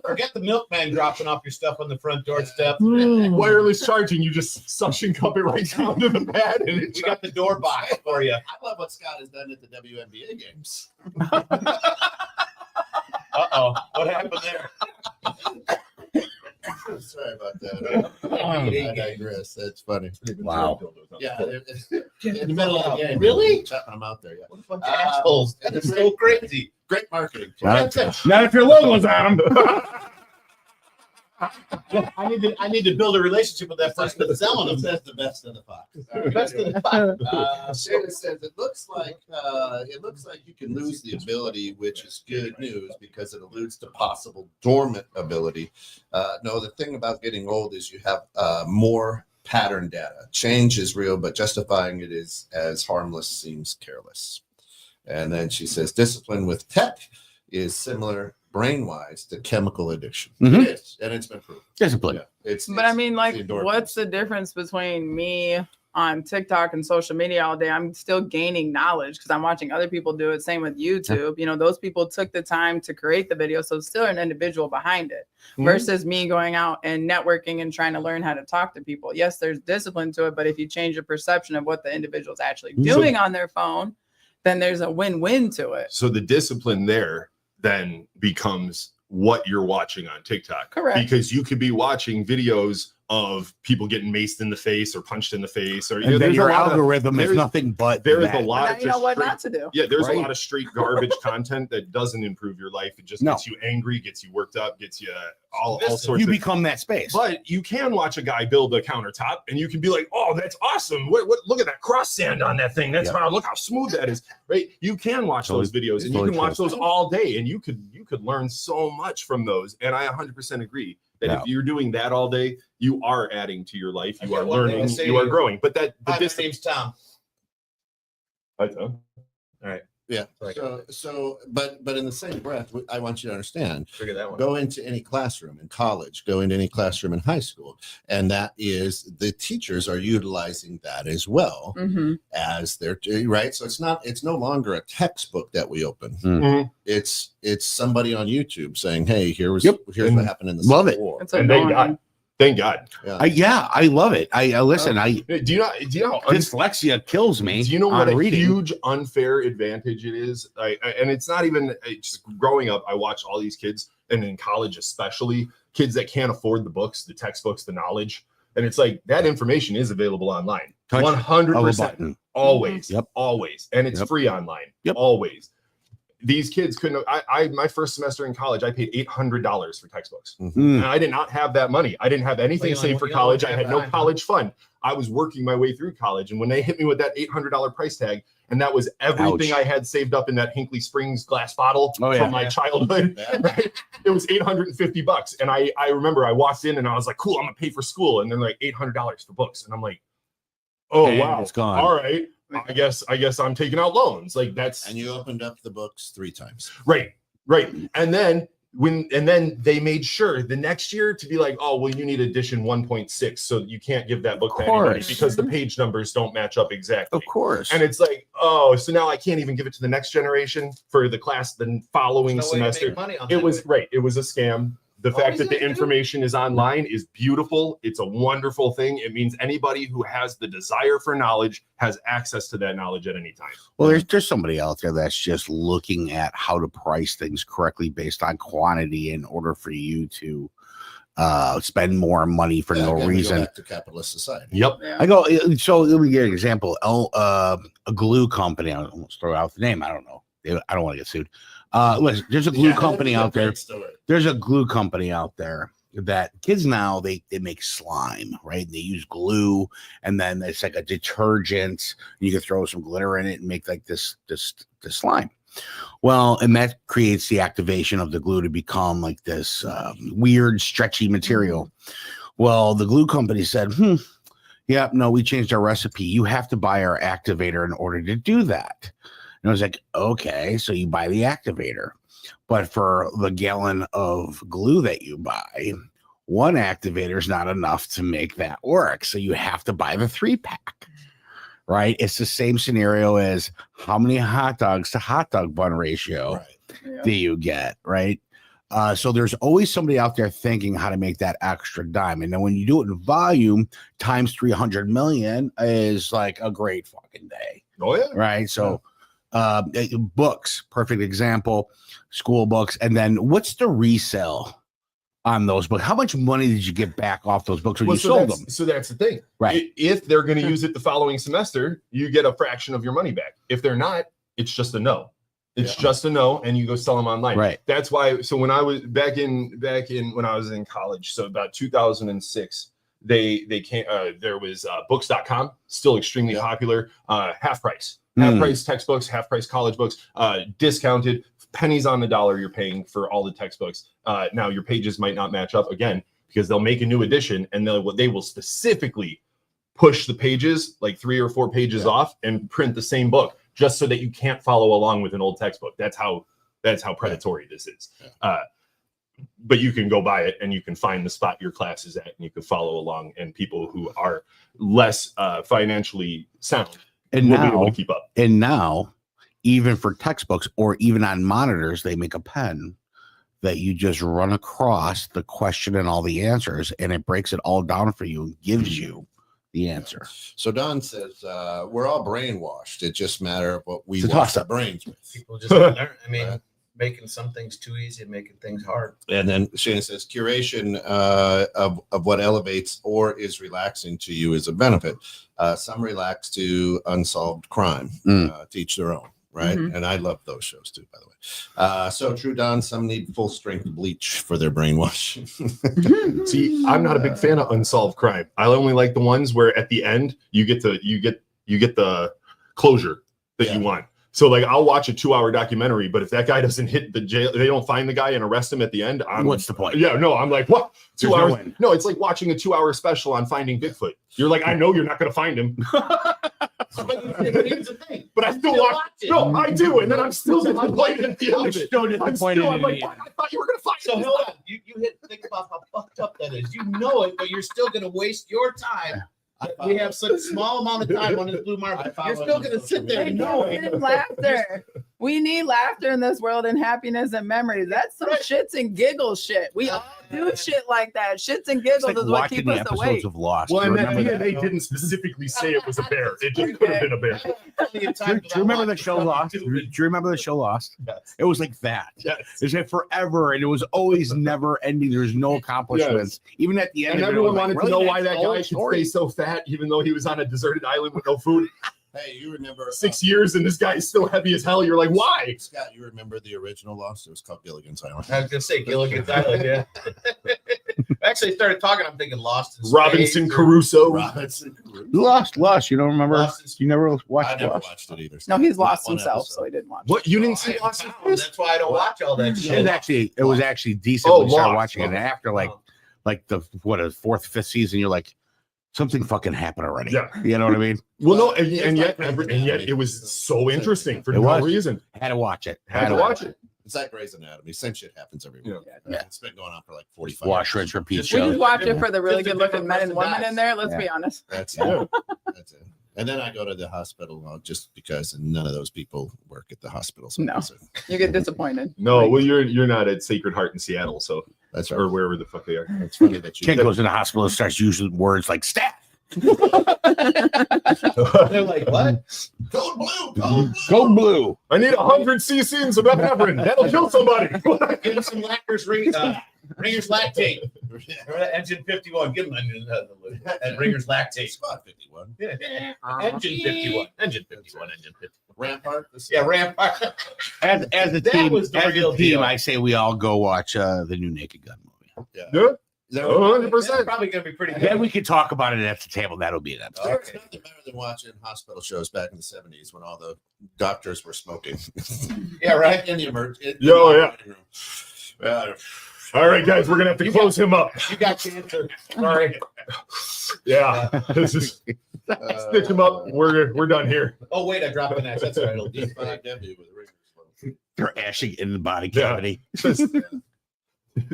Forget the milkman dropping off your stuff on the front doorstep. Wireless charging, you just suction cup it right down to the pad, and it We got the door box for you. I love what Scott has done at the WNBA games. Uh-oh. What happened there? Sorry about that. I digress. That's funny. Wow. Yeah, in the middle of the game. Really? I'm out there. Yeah, What a bunch of assholes. That's so crazy. great marketing. Not, That's not if your logo's on them. I need to build a relationship with that person that's selling them. Says the best of the fox. Best of the five. Shayna says it looks like you can lose the ability, which is good news because it alludes to possible dormant ability. No, the thing about getting old is you have more pattern data. Change is real, but justifying it is as harmless seems careless. And then she says discipline with tech is similar brain-wise to chemical addiction. Mhm. It is, and it's been proven. Discipline. Yeah, it's. But I mean, like, the endorphins. what's the difference between me on TikTok and social media all day, I'm still gaining knowledge because I'm watching other people do it. Same with YouTube. You know, those people took the time to create the video. So it's still an individual behind it versus me going out and networking and trying to learn how to talk to people. Yes, there's discipline to it, but if you change your perception of what the individual is actually doing on their phone, then there's a win-win to it. So the discipline there then becomes what you're watching on TikTok. Correct. Because you could be watching videos of people getting maced in the face or punched in the face, or And then there's your a lot of- algorithm is there's- nothing but There's that. a lot Now of you know just what straight- not to do. Yeah, there's Right. a lot of straight garbage content that doesn't improve your life. It just No. gets you angry, gets you worked up, gets you all Listen, sorts You of. become that space. But you can watch a guy build a countertop, and you can be like, "Oh, that's awesome! What? Look at that cross sand on that thing. That's Yeah. how. Look how smooth that is." Right? You can watch those videos, and you totally can watch true. those all day, and you could learn so much from those. And I 100% agree that Yeah. if you're doing that all day, you are adding to your life. You I are got one thing to learning. say You to are you. growing. But that the Hi, my distance. name's Tom. Yeah. Like- But in the same breath, I want you to understand, Figure that one. go into any classroom in college, go into any classroom in high school, and that is the teachers are utilizing that as well Mm-hmm. as their right. So it's no longer a textbook that we open. Mhm. It's somebody on YouTube saying, "Hey, here's Yep. what And happened in the love Civil it. War." It's And thank annoying. God. Thank God. I love it. I listen. Do you know how Dyslexia kills me. Do you know what on a reading. huge unfair advantage it is? And it's not even just growing up. I watched all these kids, and in college especially, kids that can't afford the books, the textbooks, the knowledge, and it's like that information is available online. Touch 100%, button. always, Yep. always, and it's Yep. free online. Yep. Always. These kids couldn't. My first semester in college, I paid $800 for textbooks. Mm. And I did not have that money. I didn't have anything Well, saved for you college. don't I have had no time. college fund. I was working my way through college. And when they hit me with that $800 price tag, and that was everything Ouch. I had saved up in that Hinkley Springs glass bottle Oh, yeah. from my childhood, Yeah. right? It was $850. And I remember I walked in and I was like, cool, I'm going to pay for school. And they're like $800 for books. And I'm like, oh, And wow. it's gone. All right. I guess I'm taking out loans. Like that's And you opened up the books 3 times. right. And then they made sure the next year to be like, oh, well, you need edition 1.6, so you can't give that book to anybody course. because the page numbers don't match up exactly. Of course. And it's like, oh, so now I can't even give it to the next generation for the class the following There's no way to semester. make money on It that. was right. It was a scam. The fact is that the it, dude? information is online is beautiful. It's a wonderful thing. It means anybody who has the desire for knowledge has access to that knowledge at any time. Well, there's somebody out there that's just looking at how to price things correctly based on quantity in order for you to spend more money for Yeah, no again, we go reason. back to capitalist society. Yep. Yeah. I go, so let me give you an example. A glue company, I almost throw out the name. I don't know. I don't want to get sued. Listen, there's a glue Yeah, company that's a out there. great story. There's a glue company out there that kids now they make slime, right? They use glue, and then it's like a detergent. You can throw some glitter in it and make like this slime. Well, and that creates the activation of the glue to become like this weird stretchy material. Well, the glue company said, yeah, no, we changed our recipe. You have to buy our activator in order to do that. And I was like, okay, so you buy the activator. But for the gallon of glue that you buy, one activator is not enough to make that work. So you have to buy the 3-pack, right? It's the same scenario as how many hot dogs to hot dog bun ratio Right. do you get, right? So there's always somebody out there thinking how to make that extra dime. And then when you do it in volume, times 300 million is like a great fucking day, Oh yeah. right? So books, perfect example, school books. And then what's the resale on those books? How much money did you get back off those books when you sold them? So that's the thing. Right. If they're going to use it the following semester, you get a fraction of your money back. If they're not, it's just a no. It's just a no, and you go sell them online. Right. That's why. So when I was back in when I was in college, so about 2006, they came. There was books.com, still extremely popular. Half price textbooks, half price college books, discounted, pennies on the dollar you're paying for all the textbooks. Now your pages might not match up again because they'll make a new edition and they will specifically push the pages like 3 or 4 pages off and print the same book just so that you can't follow along with an old textbook. That's how predatory this is. but you can go buy it and you can find the spot your class is at and you can follow along, and people who are less financially sound And will be now, able to keep up. and now, even for textbooks or even on monitors, they make a pen that you just run across the question and all the answers, and it breaks it all down for you and gives you the answer. So Don says we're all brainwashed. It's just a matter of what we It's a wash our toss-up. brains with. People just learn. I mean, Right. making some things too easy and making things hard. And then Shane says curation of what elevates or is relaxing to you is a benefit. Some relax to unsolved crime, teach their own, right? Mhm. And I love those shows too, by the way. So true, Don. Some need full strength bleach for their brainwash. See, I'm not a big fan of unsolved crime. I only like the ones where at the end you get the closure that you want. So like I'll watch a 2-hour documentary, but if that guy doesn't hit the jail, they don't find the guy and arrest him at the end. What's the point? Yeah, no, I'm like, what? There's 2 no hours? win. No, it's like watching a 2-hour special on finding Bigfoot. You're like, I know you're not going to find him, But here's the thing. but I still Still watch. watch it. No, I do, and then I'm still disappointed at the end of it. so I'm like, "What? I thought you were going to find So him." hold on. You think about how fucked up that is. You know it, but you're still gonna waste your time. We have such a small amount of time on this blue market. You're still gonna sit there and know it. And laughter. We need laughter in this world and happiness and memories. That's some shits and giggles shit. We all do shit like that. Shits and giggles It's like is what watching keep the us episodes awake. of Lost. Well, Do you and that remember that? DNA didn't specifically say it was a bear. It just could have been a bear. Do you remember the show Lost? Do you remember the show Lost? Yes. It was like that. Yes. It's like forever, and it was always never ending. There's no accomplishments. Even at the end, And of it, everyone it was wanted like, to know really? why That's that the whole guy could story? stay so fat, even though he was on a deserted island with no food. Hey, you remember 6 years, and this guy is still heavy as hell. You're like, why? Scott, you remember the original Lost? It was called Gilligan's Island. I was gonna say Gilligan's Island, yeah. Actually, started talking. I'm thinking Lost in Space Robinson or Crusoe. Robinson. Lost. You don't remember? Lost in Space. You never I watched never Lost? watched it either. No, he's Not lost one himself, episode. so he didn't watch What? You didn't I see am Lost in found. Space? That's why I don't watch all that It shit. was actually decent. Oh, when you started Lost. watching it, and after like the fourth, fifth season, you're like, something fucking happened already. Yeah. You know what I mean? Well, no, and It's yet, like Grey's and yet, Anatomy. it was so interesting for It no was. reason. Had to watch it. Had to watch it. It's like Grey's Anatomy. Same shit happens every week. Yeah. It's been going on for like 45 Wash, years. rinse, repeat Just We show. just watch it for the really Just a good looking different men and person women dies. in there. Let's Yeah. be honest. That's Yeah. it. That's it. And then I go to the hospital just because none of those people work at the hospital. So No. that's it. You get disappointed. No, well, you're not at Sacred Heart in Seattle, so That's right. or wherever the fuck they are. It's funny that you Ken goes in the hospital and starts using words like staff. They're like, what? Code blue, code blue. Go blue. I need 100 cc's of epinephrine. That'll kill somebody. Give him some Ringer's lactate. Engine 51. Give him Ringer's lactate. Spot 51. Engine 51. Engine 51. Engine 51. Rampart. Yeah, Rampart. As a That team, was the as real a team, deal. I say we all go watch the new Naked Gun movie. Yeah. Yeah. Is that Oh, right? 100%. That's probably gonna be pretty good. Then we can talk about it at the table. That'll be an episode. There's nothing better than watching hospital shows back in the 70s when all the doctors were smoking. Yeah, right. In the emergency. Yo, yeah. Well, All right, guys, we're gonna have to close him up. You got cancer. Sorry. Yeah, this is stitch him up. We're done here. Oh wait, I dropped an X. That's all right. It'll be fine. W with Ringer's. They're ashing in the body Yeah. cavity.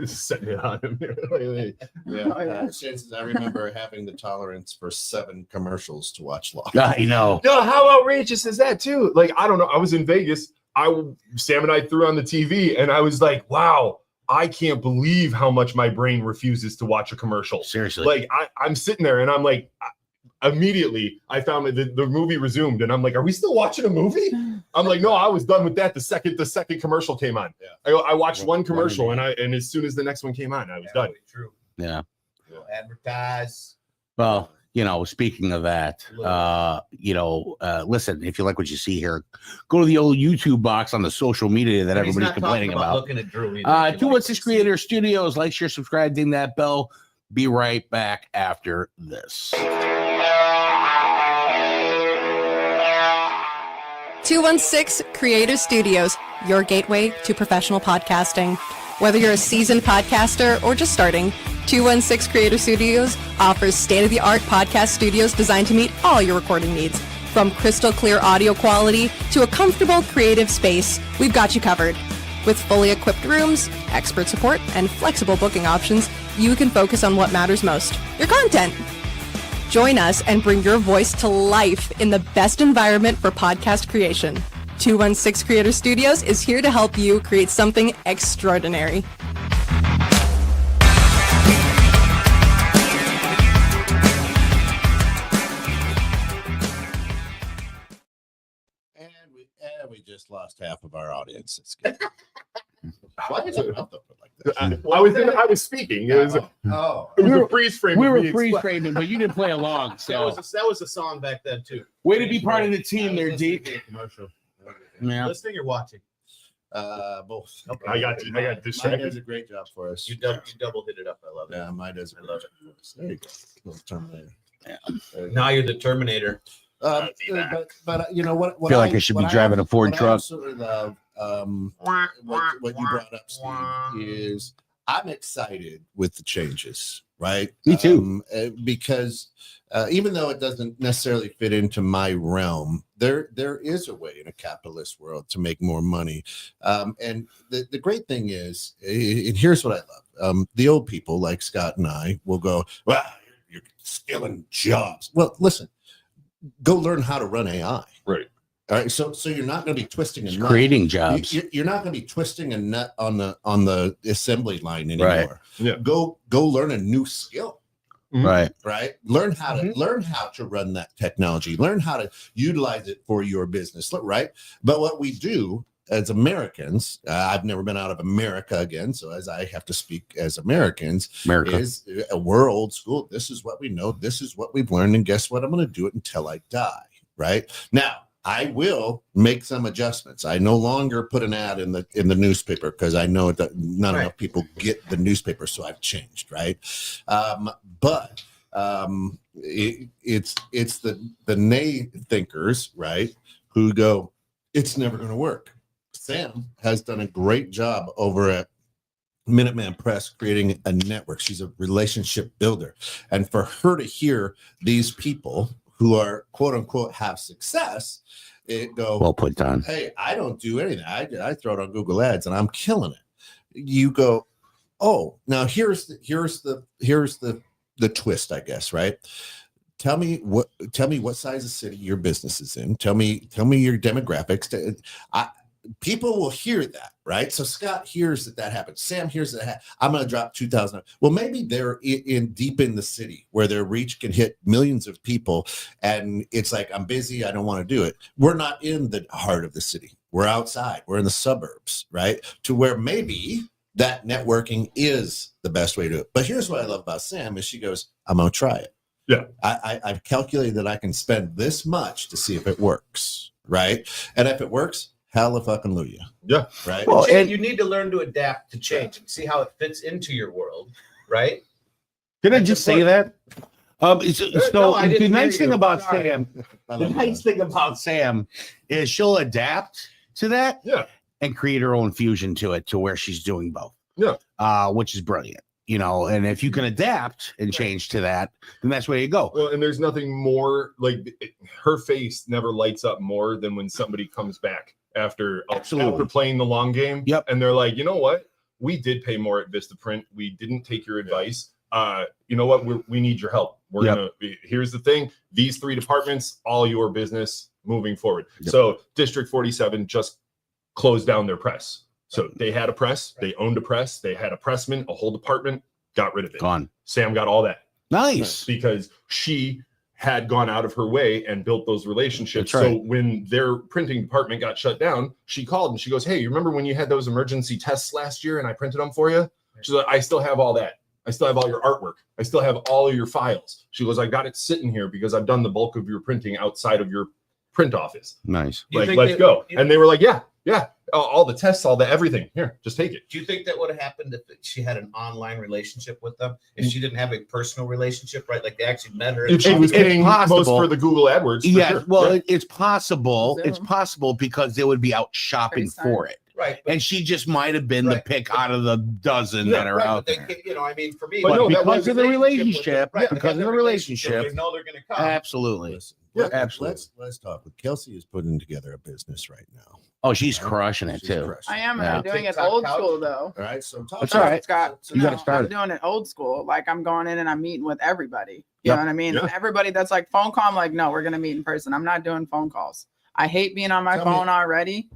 Setting it on him. Yeah. Oh, yeah. Since I remember having the tolerance for 7 commercials to watch Lost. I know. No, how outrageous is that too? Like, I don't know. I was in Vegas. Sam and I threw on the TV, and I was like, wow, I can't believe how much my brain refuses to watch a commercial. Seriously. Like, I'm sitting there, and I'm like, immediately I found that the movie resumed, and I'm like, are we still watching a movie? I'm like, no, I was done with that the second commercial came on. Yeah. I watched one commercial, and as soon as the next one came on, I was done. True. yeah. We'll advertise. Well, speaking of that, listen, if you like what you see here, go to the old YouTube box on the social media that He's everybody's not talking complaining about. Looking at Drew. either. 216 Creator Studios. Like, share, subscribe, ding that bell. Be right back after this. 216 Creator Studios, your gateway to professional podcasting. Whether you're a seasoned podcaster or just starting, 216 Creator Studios offers state-of-the-art podcast studios designed to meet all your recording needs. From crystal clear audio quality to a comfortable creative space, we've got you covered. With fully equipped rooms, expert support, and flexible booking options, you can focus on what matters most, your content. Join us and bring your voice to life in the best environment for podcast creation. 216 Creator Studios is here to help you create something extraordinary. And we just lost half of our audience. It's good. Why is it up like this? I was speaking. It was a freeze frame. We of were me freeze expl- framing, but you didn't play along. That So was a song back then too. way to be part of the team there, Deke. Commercial. Yeah. Listening or watching? Both. I got Mine distracted. does a great job for us. You double hit it up. I love it. Yeah, mine does. I love it. There you go. Little Terminator. Yeah. Now you're the Terminator. But you know what? I feel like I should be driving a Ford what truck. I absolutely love, what you brought up, Steve, is I'm excited with the changes, right? Me too. Because even though it doesn't necessarily fit into my realm, there is a way in a capitalist world to make more money. And the great thing is, and here's what I love: the old people like Scott and I will go, "Well, you're stealing jobs." Well, listen. Go learn how to run AI. Right. All right. So you're not going to be twisting a nut. Creating jobs. You're not going to be twisting a nut on the assembly line anymore. Right. Yeah. Go learn a new skill. Right. Right. Learn how to run that technology. Learn how to utilize it for your business. Right. But what we do as Americans, I've never been out of America again, so as I have to speak as Americans, America. is we're old school. This is what we know. This is what we've learned, and guess what? I'm going to do it until I die. Right now, I will make some adjustments. I no longer put an ad in the newspaper because I know that not enough people get the newspaper, so I've changed. Right, but it's the nay thinkers, right, who go, it's never going to work. Sam has done a great job over at Minuteman Press creating a network. She's a relationship builder. And for her to hear these people who are quote unquote have success, it go, Well put, Don. hey, I don't do anything. I throw it on Google Ads and I'm killing it. You go, oh, now here's the twist, I guess, right? Tell me what size of city your business is in. Tell me your demographics. People will hear that, right? So Scott hears that happens. Sam hears that. I'm going to drop 2,000. Well, maybe they're in deep in the city where their reach can hit millions of people. And it's like, I'm busy. I don't want to do it. We're not in the heart of the city. We're outside. We're in the suburbs, right? To where maybe that networking is the best way to do it. But here's what I love about Sam is she goes, I'm going to try it. Yeah. I've calculated that I can spend this much to see if it works, right? And if it works, hallelujah. Yeah. Right. Well, Change, you need to learn to adapt to change and see how it fits into your world, right? Did I just say that? So No, I the didn't nice hear thing you. about Sorry. Sam, I the love nice that. thing about Sam is she'll adapt to that, Yeah. and create her own fusion to it, to where she's doing both. Yeah. Which is brilliant. You know, and if you can adapt and change to that, then that's where you go. Well, and there's nothing more like her face never lights up more than when somebody comes back after playing the long game. Yep. And they're like, you know what? We did pay more at Vistaprint. We didn't take your advice. You know what? We need your help. We're Yep. gonna. Here's the thing. These 3 departments, all your business moving forward. Yep. So District 47 just closed down their press. So they had a press. They owned a press. They had a pressman, a whole department. Got rid of it. Gone. Sam got all that Nice. because she had gone out of her way and built those relationships. That's right. So when their printing department got shut down, she called and she goes, hey, you remember when you had those emergency tests last year and I printed them for you? She's like, I still have all that. I still have all your artwork. I still have all of your files. She goes, I got it sitting here because I've done the bulk of your printing outside of your print office. Nice. Do you Like, think let's that- go. And they were like, yeah, all the tests, all the everything. Here, just take it. Do you think that would have happened if she had an online relationship with them? If she didn't have a personal relationship, right? Like they actually met her. If she was It's paying most possible. for the Google AdWords, for Yeah, sure. well, Yeah. it's possible. It's Zoom. possible because they would be out shopping FaceTime. for it, right. But, and she just might have been the Right. pick out of the dozen Yeah, that are right, out but they there. can't, you know, I mean, for me, But But no, that because was of the relationship, right, because of the relationship, they know they're going to come. absolutely. Listen, absolutely. Let's talk. Kelsey is putting together a business right now. Oh, she's crushing it She's too. crushing I am, it. and I'm Yeah. doing it TikTok old couch. school though. All right, so talk That's all right. Scott, You gotta no, start I'm it. doing it old school. Like I'm going in and I'm meeting with everybody. You Yep. know what I mean? Yeah. Everybody that's like phone call, I'm like, no, we're gonna meet in person. I'm not doing phone calls. I hate being on my Tell me- phone already.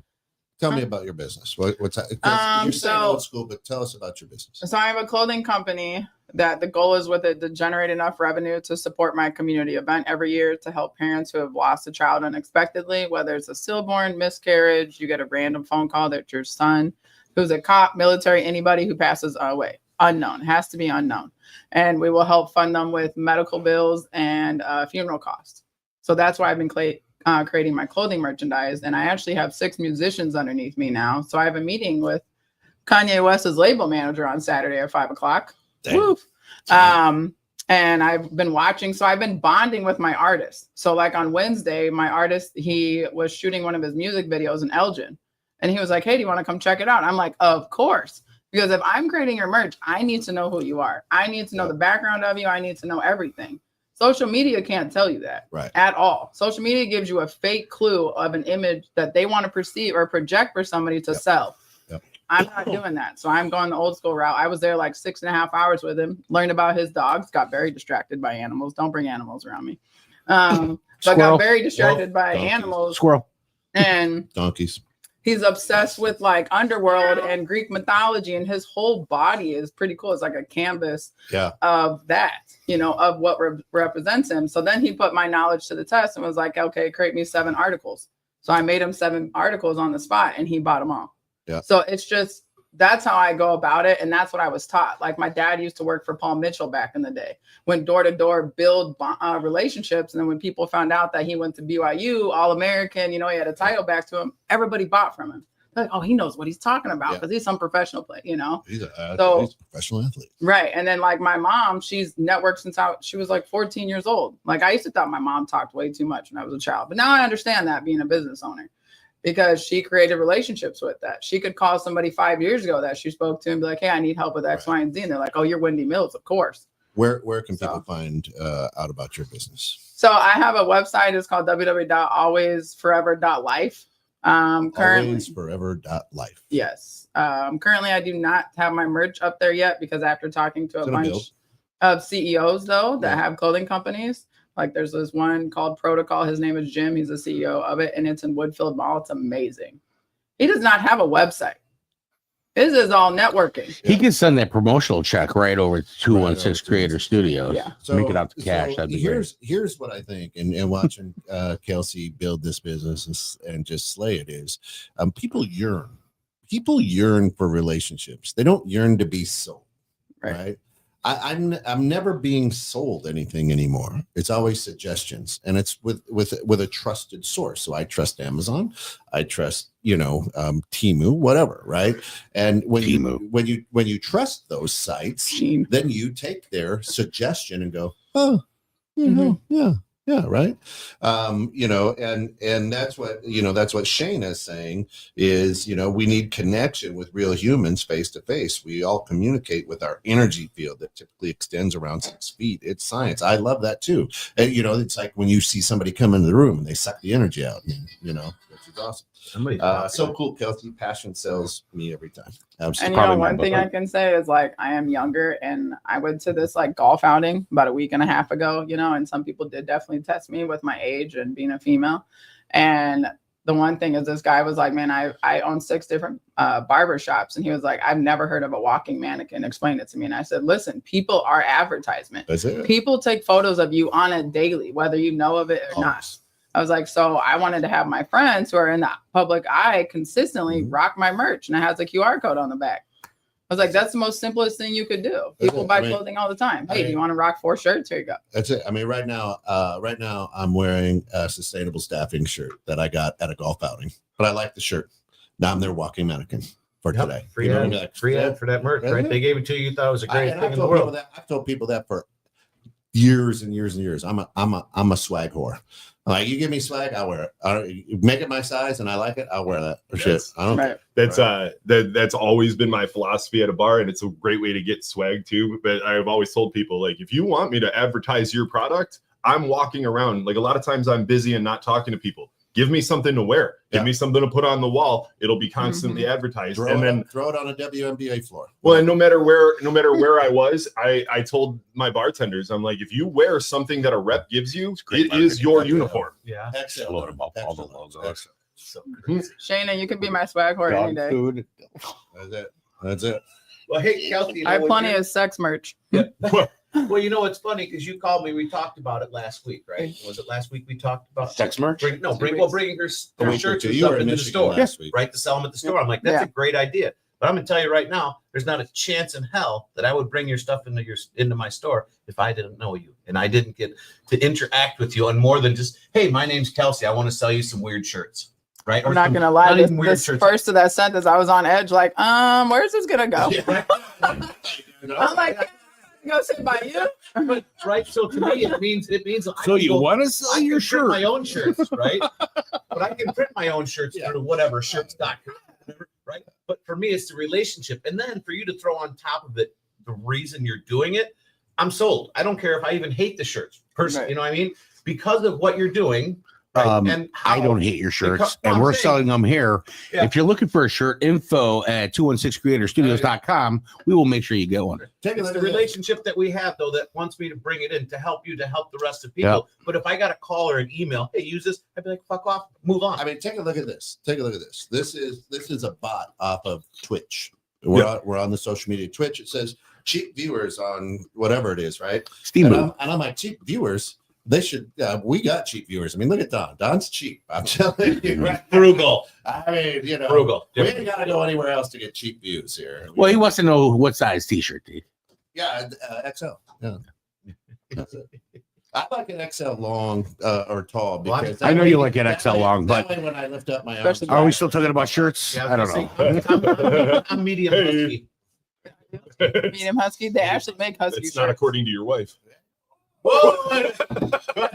Tell me about your business. What's that? You're saying so- old school, but tell us about your business. So I have a clothing company that the goal is with it to generate enough revenue to support my community event every year to help parents who have lost a child unexpectedly, whether it's a stillborn, miscarriage, you get a random phone call that your son, who's a cop, military, anybody who passes away, unknown, has to be unknown. And we will help fund them with medical bills and funeral costs. So that's why I've been creating my clothing merchandise. And I actually have 6 musicians underneath me now. So I have a meeting with Kanye West's label manager on Saturday at 5:00. Dang. Woo. And I've been watching, so I've been bonding with my artist. So like on Wednesday, my artist, he was shooting one of his music videos in Elgin, and he was like, hey, do you want to come check it out? I'm like, of course, because if I'm creating your merch, I need to know who you are. I need to know the background of you. I need to know everything. Social media can't tell you that at all. Social media gives you a fake clue of an image that they want to perceive or project for somebody to sell. I'm not doing that. So I'm going the old school route. I was there like 6.5 hours with him, learned about his dogs, got very distracted by animals. Don't bring animals around me. But got very distracted by donkeys. animals. Squirrel. And Donkeys. he's obsessed with like underworld and Greek mythology, and his whole body is pretty cool. It's like a canvas Yeah. of that, of what represents him. So then he put my knowledge to the test and was like, okay, create me 7 articles. So I made him 7 articles on the spot, and he bought them all. Yeah. So it's just, that's how I go about it. And that's what I was taught. Like my dad used to work for Paul Mitchell back in the day, went door to door, build relationships. And then when people found out that he went to BYU, All-American, he had a title back to him, everybody bought from him. They're like, oh, he knows what he's talking about because he's some professional play, He's a So- he's a professional athlete. Right. And then like my mom, she's networked since she was like 14 years old. Like I used to thought my mom talked way too much when I was a child, but now I understand that being a business owner, because she created relationships with that. She could call somebody 5 years ago that she spoke to and be like, hey, I need help with X, Y, and Z. And they're like, oh, you're Wendy Mills, of course. Where can people find out about your business? So I have a website. It's called www.alwaysforever.life. Currently, Alwaysforever.life. yes. Currently, I do not have my merch up there yet because after talking to a It's gonna build. bunch of CEOs, though, that Yeah. have clothing companies, like there's this one called Protocol. His name is Jim. He's the CEO of it, and it's in Woodfield Mall. It's amazing. He does not have a website. His is all networking. He can send that promotional check right over to 216 Creator Studios. Yeah. Make it out to cash. That'd be great. Here's what I think, and watching Kelsey build this business and just slay it is, people yearn for relationships. They don't yearn to be sold, right? I'm never being sold anything anymore. It's always suggestions, and it's with a trusted source. So I trust Amazon, I trust Temu, whatever, right? And when you trust those sites, Shein. then you take their suggestion and go, oh, yeah, right. And that's what Shane is saying is, we need connection with real humans face to face. We all communicate with our energy field that typically extends around 6 feet. It's science. I love that too. And, it's like when you see somebody come into the room and they suck the energy out, which is awesome. So cool, Kelsey. Passion sells me every time. Absolutely. And one thing I can say is like I am younger, and I went to this like golf outing about a week and a half ago, and some people did definitely test me with my age and being a female. And the one thing is this guy was like, man, I own 6 different barber shops. And he was like, I've never heard of a walking mannequin. Explain it to me. And I said, listen, people are advertisement. That's it. People take photos of you on a daily, whether you know of it or not. I was like, so I wanted to have my friends who are in the public eye consistently rock my merch, and it has a QR code on the back. I was like, that's the most simplest thing you could do. People buy clothing all the time. Hey, do you want to rock 4 shirts? Here you go. That's it. I mean, right now I'm wearing a sustainable staffing shirt that I got at a golf outing, but I like the shirt. Now I'm their walking mannequin for today. Free ad for that merch, right? They gave it to you. You thought it was a great thing in the world. I've told people that for years and years and years. I'm a swag whore. Like, you give me swag, I'll wear it. Make it my size and I like it, I'll wear that. Shit. I don't care. That's always been my philosophy at a bar, and it's a great way to get swag too. But I've always told people, like, if you want me to advertise your product, I'm walking around. Like a lot of times I'm busy and not talking to people. Give me something to wear. Give me something to put on the wall. It'll be constantly advertised. Throw it on a WNBA floor. Well, and no matter where I was, I told my bartenders, I'm like, if you wear something that a rep gives you, it is your uniform. Yeah. Excellent. Load them up, all the logos. So Shayna, you can be my swag whore any day. Food. That's it. well, hey, Kelsey. I have plenty of sex merch. Well, you know, it's funny because you called me. We talked about it last week, right? Was it last week we talked about Sex merch? bringing her shirts and You stuff were in into the Michigan store, last week. right? To sell them at the store. I'm like, that's a great idea. But I'm gonna tell you right now, there's not a chance in hell that I would bring your stuff into my store if I didn't know you and I didn't get to interact with you on more than just, hey, my name's Kelsey. I want to sell you some weird shirts, right? I'm not gonna lie. even weird This shirts. first of that sentence, I was on edge. Like, where's this gonna go? I'm like, go sit by you. But, right. So to me, it means So you want to sell I your can print shirt? my own shirts, right? But I can print my own shirts through whatever shirts.com, right? But for me, it's the relationship. And then for you to throw on top of it the reason you're doing it, I'm sold. I don't care if I even hate the shirts. Right. You know what I mean? Because of what you're doing. Right? And how, I don't hate your shirts, I'm and we're saying- selling them here. Yeah. If you're looking for a shirt, info at 216creatorstudios.com. We will make sure you get one. Take a It's look the at this. relationship that we have, though, that wants me to bring it in to help you, to help the rest of people. But if I got a call or an email, hey, use this, I'd be like, fuck off, move on. I mean, take a look at this. Take a look at this. This is a bot off of Twitch. We're on the social media Twitch. It says cheap viewers on whatever it is, right? Steam And I'm like, cheap viewers. They should. We got cheap viewers. I mean, look at Don. Don's cheap. I'm telling you, right? Frugal. I mean, you know, Frugal. we ain't got to go anywhere else to get cheap views here. Well, he wants to know what size T-shirt. Dude. Yeah, XL. Yeah. That's it. I like an XL long or tall Well, because I know that you way- like an that XL way- long, that but way when I lift up my arms, Especially- are we still talking about shirts? Yeah, I don't was know. gonna say, I'm medium husky. Medium husky. They actually make husky It's not shirts. according to your wife. Whoa!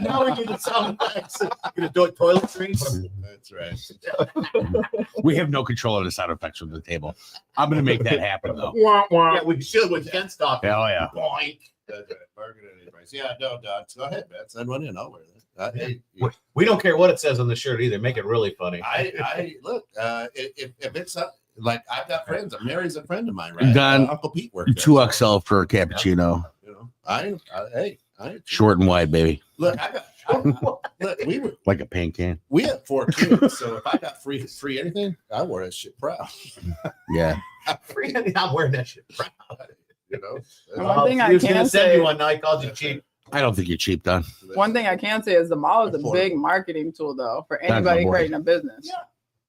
Now we need the sound effects. You're gonna do it toiletries. That's right. We have no control of the sound effects from the table. I'm going to make that happen, though. Yeah, we should when Ken's talking. Hell yeah. Boink. That's right. Bargain at any price. Yeah, no, Don. Go ahead, man. Send one in. I'll wear that. Hey, We don't care what it says on the shirt either. Make it really funny. I look. If it's up, like I've got friends. Mary's a friend of mine, right? Don, Uncle Pete worked there. 2XL for a cappuccino. You know, I Short and wide, baby. look. Look. Like a paint can. We have 4 kids, so if I got free anything, I wear that shit proud. Yeah. I'm wearing that shit. You know. One thing I He was gonna can send say- you one. Now he called you cheap. I don't think you're cheap, Don. One thing I can say is the mall is a big marketing tool, though, for anybody board. creating a business. Yeah.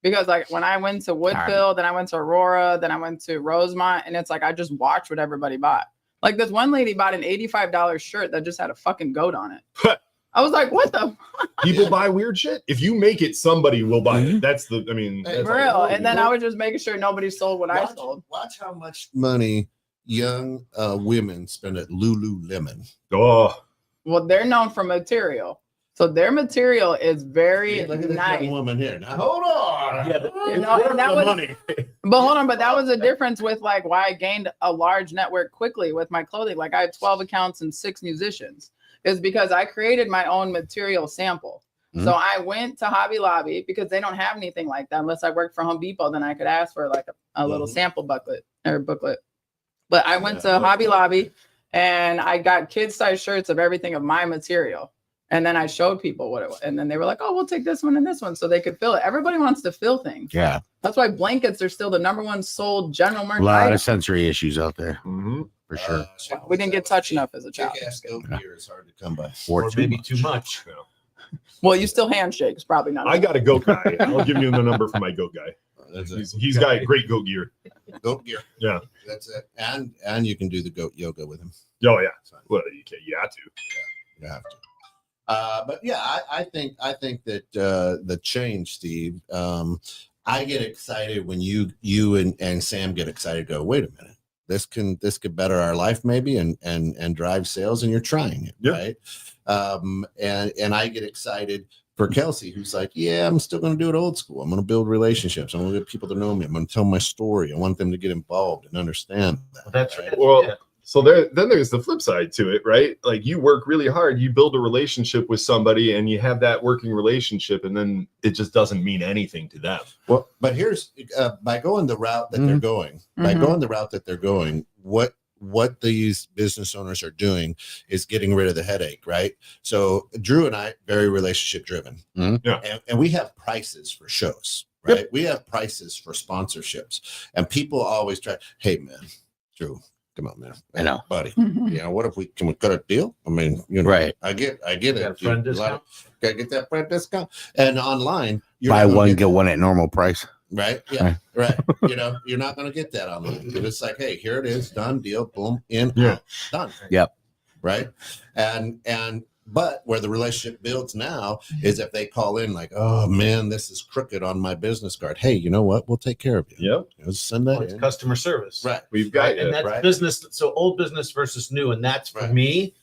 Because like when I went to Woodfield, then I went to Aurora, then I went to Rosemont, and it's like I just watched what everybody bought. Like this one lady bought an $85 shirt that just had a fucking goat on it. I was like, what the People buy weird shit. If you make it, somebody will buy it. That's the. I mean, Hey, that's for real? And then I was just making sure nobody sold what I sold. Watch how much money young women spend at Lululemon. oh, Well, they're known for material. So their material is very Look at this nice. young woman here. Now hold on. Yeah, You know, and that was, money. but hold on, but that was a difference with like why I gained a large network quickly with my clothing. Like I had 12 accounts and 6 musicians. Is because I created my own material sample. So I went to Hobby Lobby because they don't have anything like that unless I worked for Home Depot. Then I could ask for like a little sample booklet. But I went to Hobby Lobby and I got kids size shirts of everything of my material. And then I showed people what it was. And then they were like, oh, we'll take this one and this one. So they could fill it. Everybody wants to fill things. Yeah. That's why blankets are still the number 1 sold general A merch lot item. of sensory issues out there, mhm. for sure. We didn't get touched enough as a child. Big ass goat gear is hard to come by. Or maybe too much. Well, you still handshakes, probably not. I got a goat guy. I'll give you the number for my goat guy. That's it. He's got great goat gear. Goat gear. Yeah. That's it. And you can do the goat yoga with him. Oh yeah. Well, you have to. You have to. But yeah, I think that the change, Steve. I get excited when you and Sam get excited. Go, wait a minute, this could better our life maybe, and drive sales, and you're trying it, Yeah. right? And I get excited for Kelsey, who's like, yeah, I'm still going to do it old school. I'm going to build relationships. I'm going to get people to know me. I'm going to tell my story. I want them to get involved and understand that. That's right. Well, Yeah. So then there's the flip side to it, right? Like you work really hard, you build a relationship with somebody and you have that working relationship, and then it just doesn't mean anything to them. Well, but here's by going the route that they're going, what these business owners are doing is getting rid of the headache, right? So Drew and I, very relationship driven. Mhm. And we have prices for shows, right? We have prices for sponsorships, and people always try, hey man, Drew, come on, man. I know. Buddy. You know, what if we cut a deal? I mean, you know, Right. I get Got it. a friend discount? Gotta get that friend discount. And online, you're Buy not gonna one, get get one at normal price. right. Yeah. Right. You know, you're not going to get that online. It's like, hey, here it is, done deal, boom, in, out, done. Yep. Right. But where the relationship builds now is if they call in like, oh man, this is crooked on my business card. Hey, you know what? We'll take care of you. Yep. You know, send that Well, it's in. customer service. Right. We've got Right. it. And that's right. business. So old business versus new. And that's for Right. me,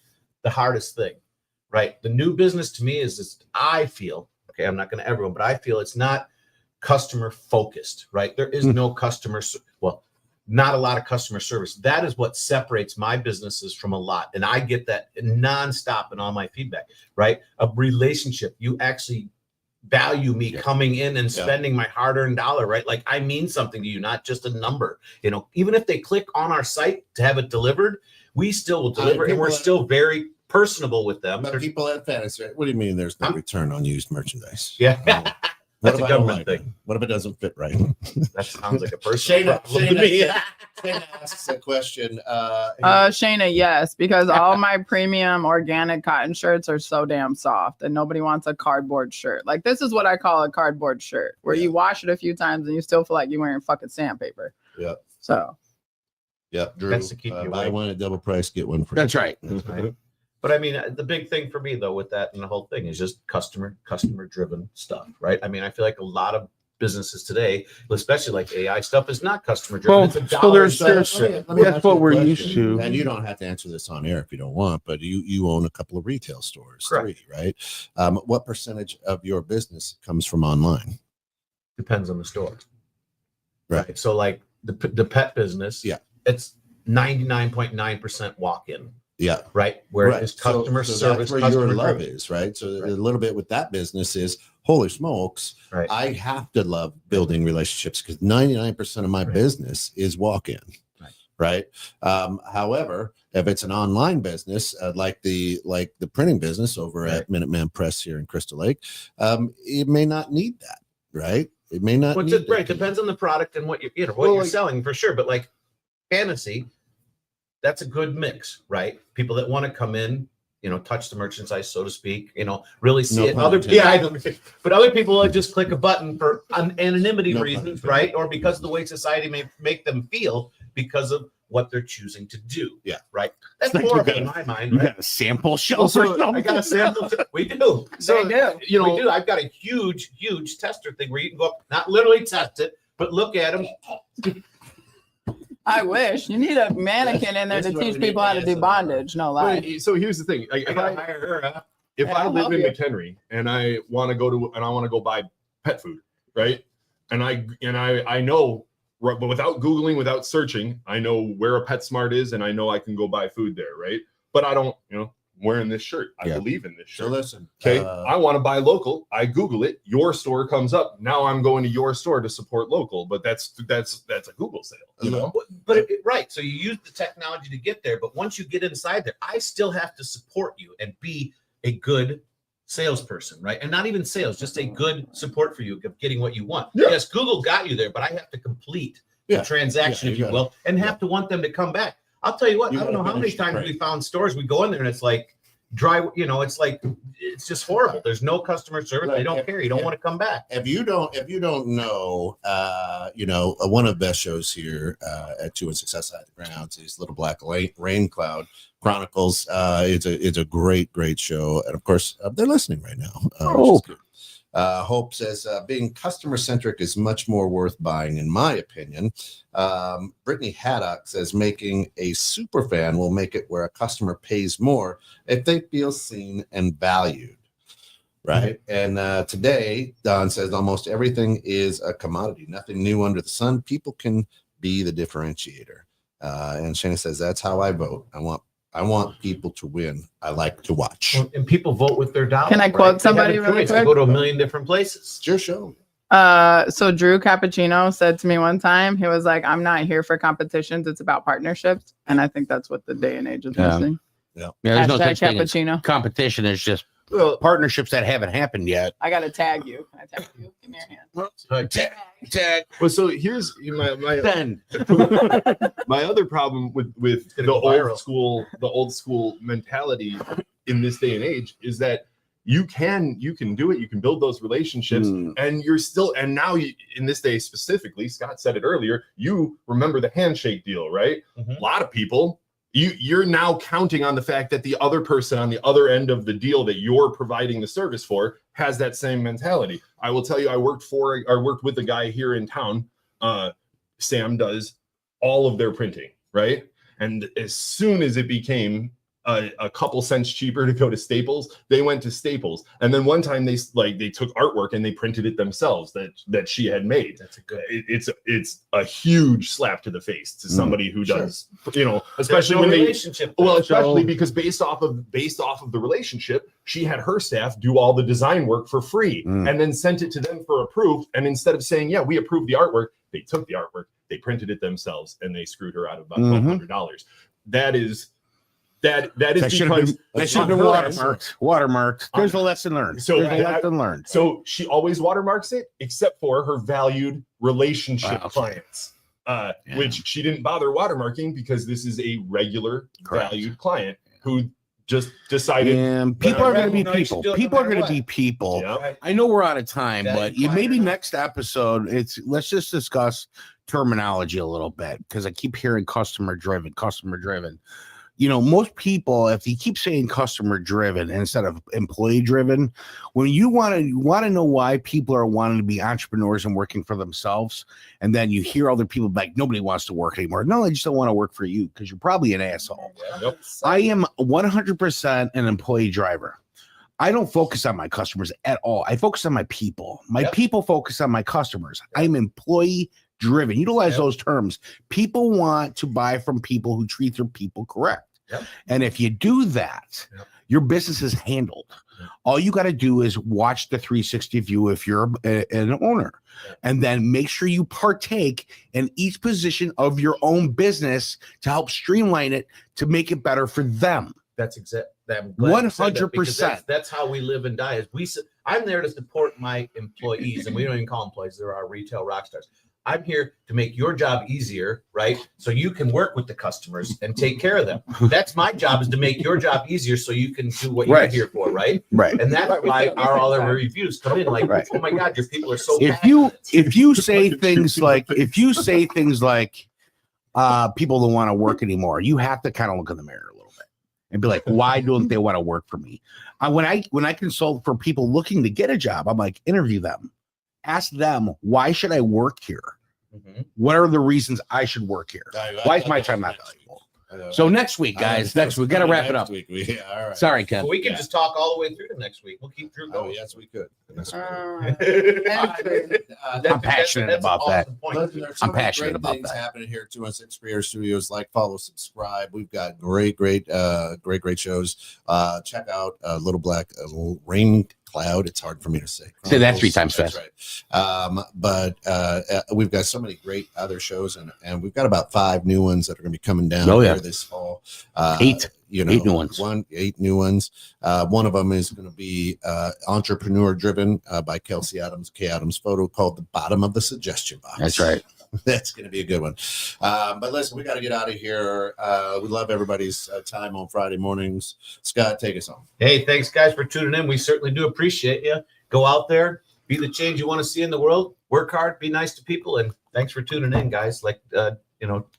the hardest thing, right? The new business to me is this, I feel, okay, I'm not going to everyone, but I feel it's not customer focused, right? There is no not a lot of customer service. That is what separates my businesses from a lot. And I get that nonstop in all my feedback, right? A relationship. You actually value me coming in and spending my hard-earned dollar, right? Like I mean something to you, not just a number. You know, even if they click on our site to have it delivered, we still will deliver, and we're still very personable with them. But people at fantasy, what do you mean there's no return on used merchandise? Yeah. What That's a if I don't government like thing. it? What if it doesn't fit right? That sounds like a personal problem to Shayna, me. Shayna asks a question. Shayna, yes, because all my premium organic cotton shirts are so damn soft and nobody wants a cardboard shirt. Like this is what I call a cardboard shirt, where you wash it a few times and you still feel like you're wearing fucking sandpaper. Yeah. So Yep, Drew. That's to keep you buy awake. one at double price, get one free. That's right. Right. But I mean, the big thing for me though with that and the whole thing is just customer driven stuff, right? I mean, I feel like a lot of businesses today, especially like AI stuff, is not customer driven. Well, It's a so dollar there's- sign. there's- Let me That's ask you what a we're question. used to. And you don't have to answer this on air if you don't want, but you own a couple of retail stores, Correct. 3, right? What percentage of your business comes from online? Depends on the store. Right. So like the pet business, Yeah. it's 99.9% walk-in, Yeah. right? Where Right. it's customer so service, that's where your customer love driven. is, right? So Right. a little bit with that business is, holy smokes, Right. I have to love building relationships because 99% of my Right. business is walk-in. Right. However, if it's an online business, like the printing business over at Minuteman Press here in Crystal Lake, it may not need that, right? It may not Well, need that. right. Depends on the product and what you're Well, you're like- selling for sure. But like fantasy, that's a good mix, right? People that want to come in, touch the merchandise, so to speak, really see No it. pun intended. I don't. But other people will just click a button for anonymity No pun reasons, intended. right? Or because of the way society may make them feel because of what they're choosing to do. Yeah. Right. That's like you horrible got in my mind. You Right? got a sample Well, shelf so or something? I got a sample. We do. So, They do. you know, We do. I've got a huge tester thing where you can go up, not literally test it, but look at them. I wish you need a mannequin in there This to is what teach we need people how to do ASMR. bondage. No lie. But, so here's the thing. Like, I gotta hire her. Huh? if Yeah, I I'll live help in you. McHenry and I want to go buy pet food, right? And I know, but without Googling, without searching, I know where a PetSmart is and I know I can go buy food there, right? But I don't, I'm wearing this shirt. I Yeah. believe in this So shirt. listen, Okay. I want to buy local. I Google it. Your store comes up. Now I'm going to your store to support local, but that's a Google sale. You know? But right. So you use the technology to get there. But once you get inside there, I still have to support you and be a good salesperson, right? And not even sales, just a good support for you of getting what you want. Yeah. Yes, Google got you there, but I have to complete Yeah. the transaction, Yeah, if you you gotta- will, and have to want them to come back. I'll tell you what, You I don't know gotta how many finish, times right. we found stores, we go in there and it's like dry, it's like, it's just horrible. There's no customer service. They Right. don't care. You don't Yeah. want to come back. If you don't know, one of the best shows here at 216 Side of the Grounds is Little Black Rain Cloud Chronicles. It's a great show, and of course they're listening right now. Which is good. Hope says being customer centric is much more worth buying, in my opinion. Brittany Haddock says making a super fan will make it where a customer pays more if they feel seen and valued. Right. And today, Don says almost everything is a commodity, nothing new under the sun. People can be the differentiator. And Shana says, that's how I vote. I want people to win. I like to watch. And people vote with their dollars. Can I quote They have somebody a really choice to quick? Go to a million different places. It's your show. So Drew Cappuccino said to me one time, he was like, I'm not here for competitions. It's about partnerships. And I think that's what the day and age is Yeah. missing. Yeah, there's no Hashtag such thing as cappuccino. competition. It's just Well, partnerships that haven't happened yet. I got to tag you. Can I tag you? Give me your hand. Tag. Well, so here's my Then my other problem with gonna the go viral. old school mentality in this day and age is that you can do it. You can build those relationships, and you're still. And now, in this day specifically, Scott said it earlier. You remember the handshake deal, right? Mhm. A lot of people. You're now counting on the fact that the other person on the other end of the deal that you're providing the service for has that same mentality. I will tell you, I worked with a guy here in town. Sam does all of their printing, right? And as soon as it became a couple cents cheaper to go to Staples, they went to Staples. And then one time they took artwork and they printed it themselves that she had made. That's a good. It's a huge slap to the face to somebody who Sure. does, especially when they relationship. well, especially So- because based off of the relationship, she had her staff do all the design work for free and then sent it to them for approve. And instead of saying, yeah, we approve the artwork, they took the artwork, they printed it themselves, and they screwed her out of about $1,200. That is that should have because been watermarked. There's a lesson learned. So There's a lesson learned. So she always watermarks it, except for her valued relationship Wow. clients, which she didn't bother watermarking because this is a regular valued client who just decided. And people are going to be No, you should people. do it no People are matter going to what. be people. Yeah. I know we're out of time, Yeah, but you maybe next episode, let's just discuss terminology a little bit because I keep hearing customer driven. Most people, if you keep saying customer driven instead of employee driven, when you want to know why people are wanting to be entrepreneurs and working for themselves, and then you hear other people like nobody wants to work anymore. No, they just don't want to work for you because you're probably an asshole. Yep. I am 100% an employee driver. I don't focus on my customers at all. I focus on my people. My people focus on my customers. I'm employee driven. Utilize those terms. People want to buy from people who treat their people correct. And if you do that, your business is handled. All you got to do is watch the 360 view if you're an owner, and then make sure you partake in each position of your own business to help streamline it to make it better for them. That's exact. 100%. 100%. That's how we live and die. I'm there to support my employees, and we don't even call them employees. They're our retail rock stars. I'm here to make your job easier, right? So you can work with the customers and take care of them. That's my job, is to make your job easier so you can do what you're here for, right? Right. And that's why all our reviews come in like, oh my God, your people are so If you say things like people don't want to work anymore, you have to kind of look in the mirror a little bit and be like, why don't they want to work for me? When I consult for people looking to get a job, I'm like, interview them. Ask them, why should I work here? What are the reasons I should work here? Why is my time not valuable? So next week, guys, we got to wrap it up. All right. Sorry, Ken. Well, we can just talk all the way through to next week. We'll keep Drew going. Oh, yes, we could. I'm passionate about that. Listen, there's so I'm many passionate great about things that. happening here at 216 Creator Studios. Like, follow, subscribe. We've got great shows. Check out Little Black Rain Cloud. It's hard for me to say. Say that 3 times That's fast. right. But we've got so many great other shows, and we've got about 5 new ones that are going to be coming down here this fall. 8 new ones. 8 new ones. One of them is going to be entrepreneur driven by Kelsey Adams, K Adams Photo, called The Bottom of the Suggestion Box. That's right. That's going to be a good one. But listen, we got to get out of here. We love everybody's time on Friday mornings. Scott, take us home. Hey, thanks guys for tuning in. We certainly do appreciate you. Go out there, be the change you want to see in the world. Work hard, be nice to people, and thanks for tuning in, guys. Like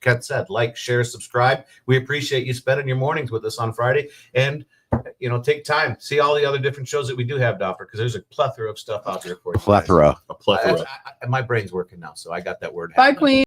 Kat said, like, share, subscribe. We appreciate you spending your mornings with us on Friday, and take time, see all the other different shows that we do have to offer, because there's a plethora of stuff out there for you. Plethora. A plethora. My brain's working now, so I got that word. Bye, Queen.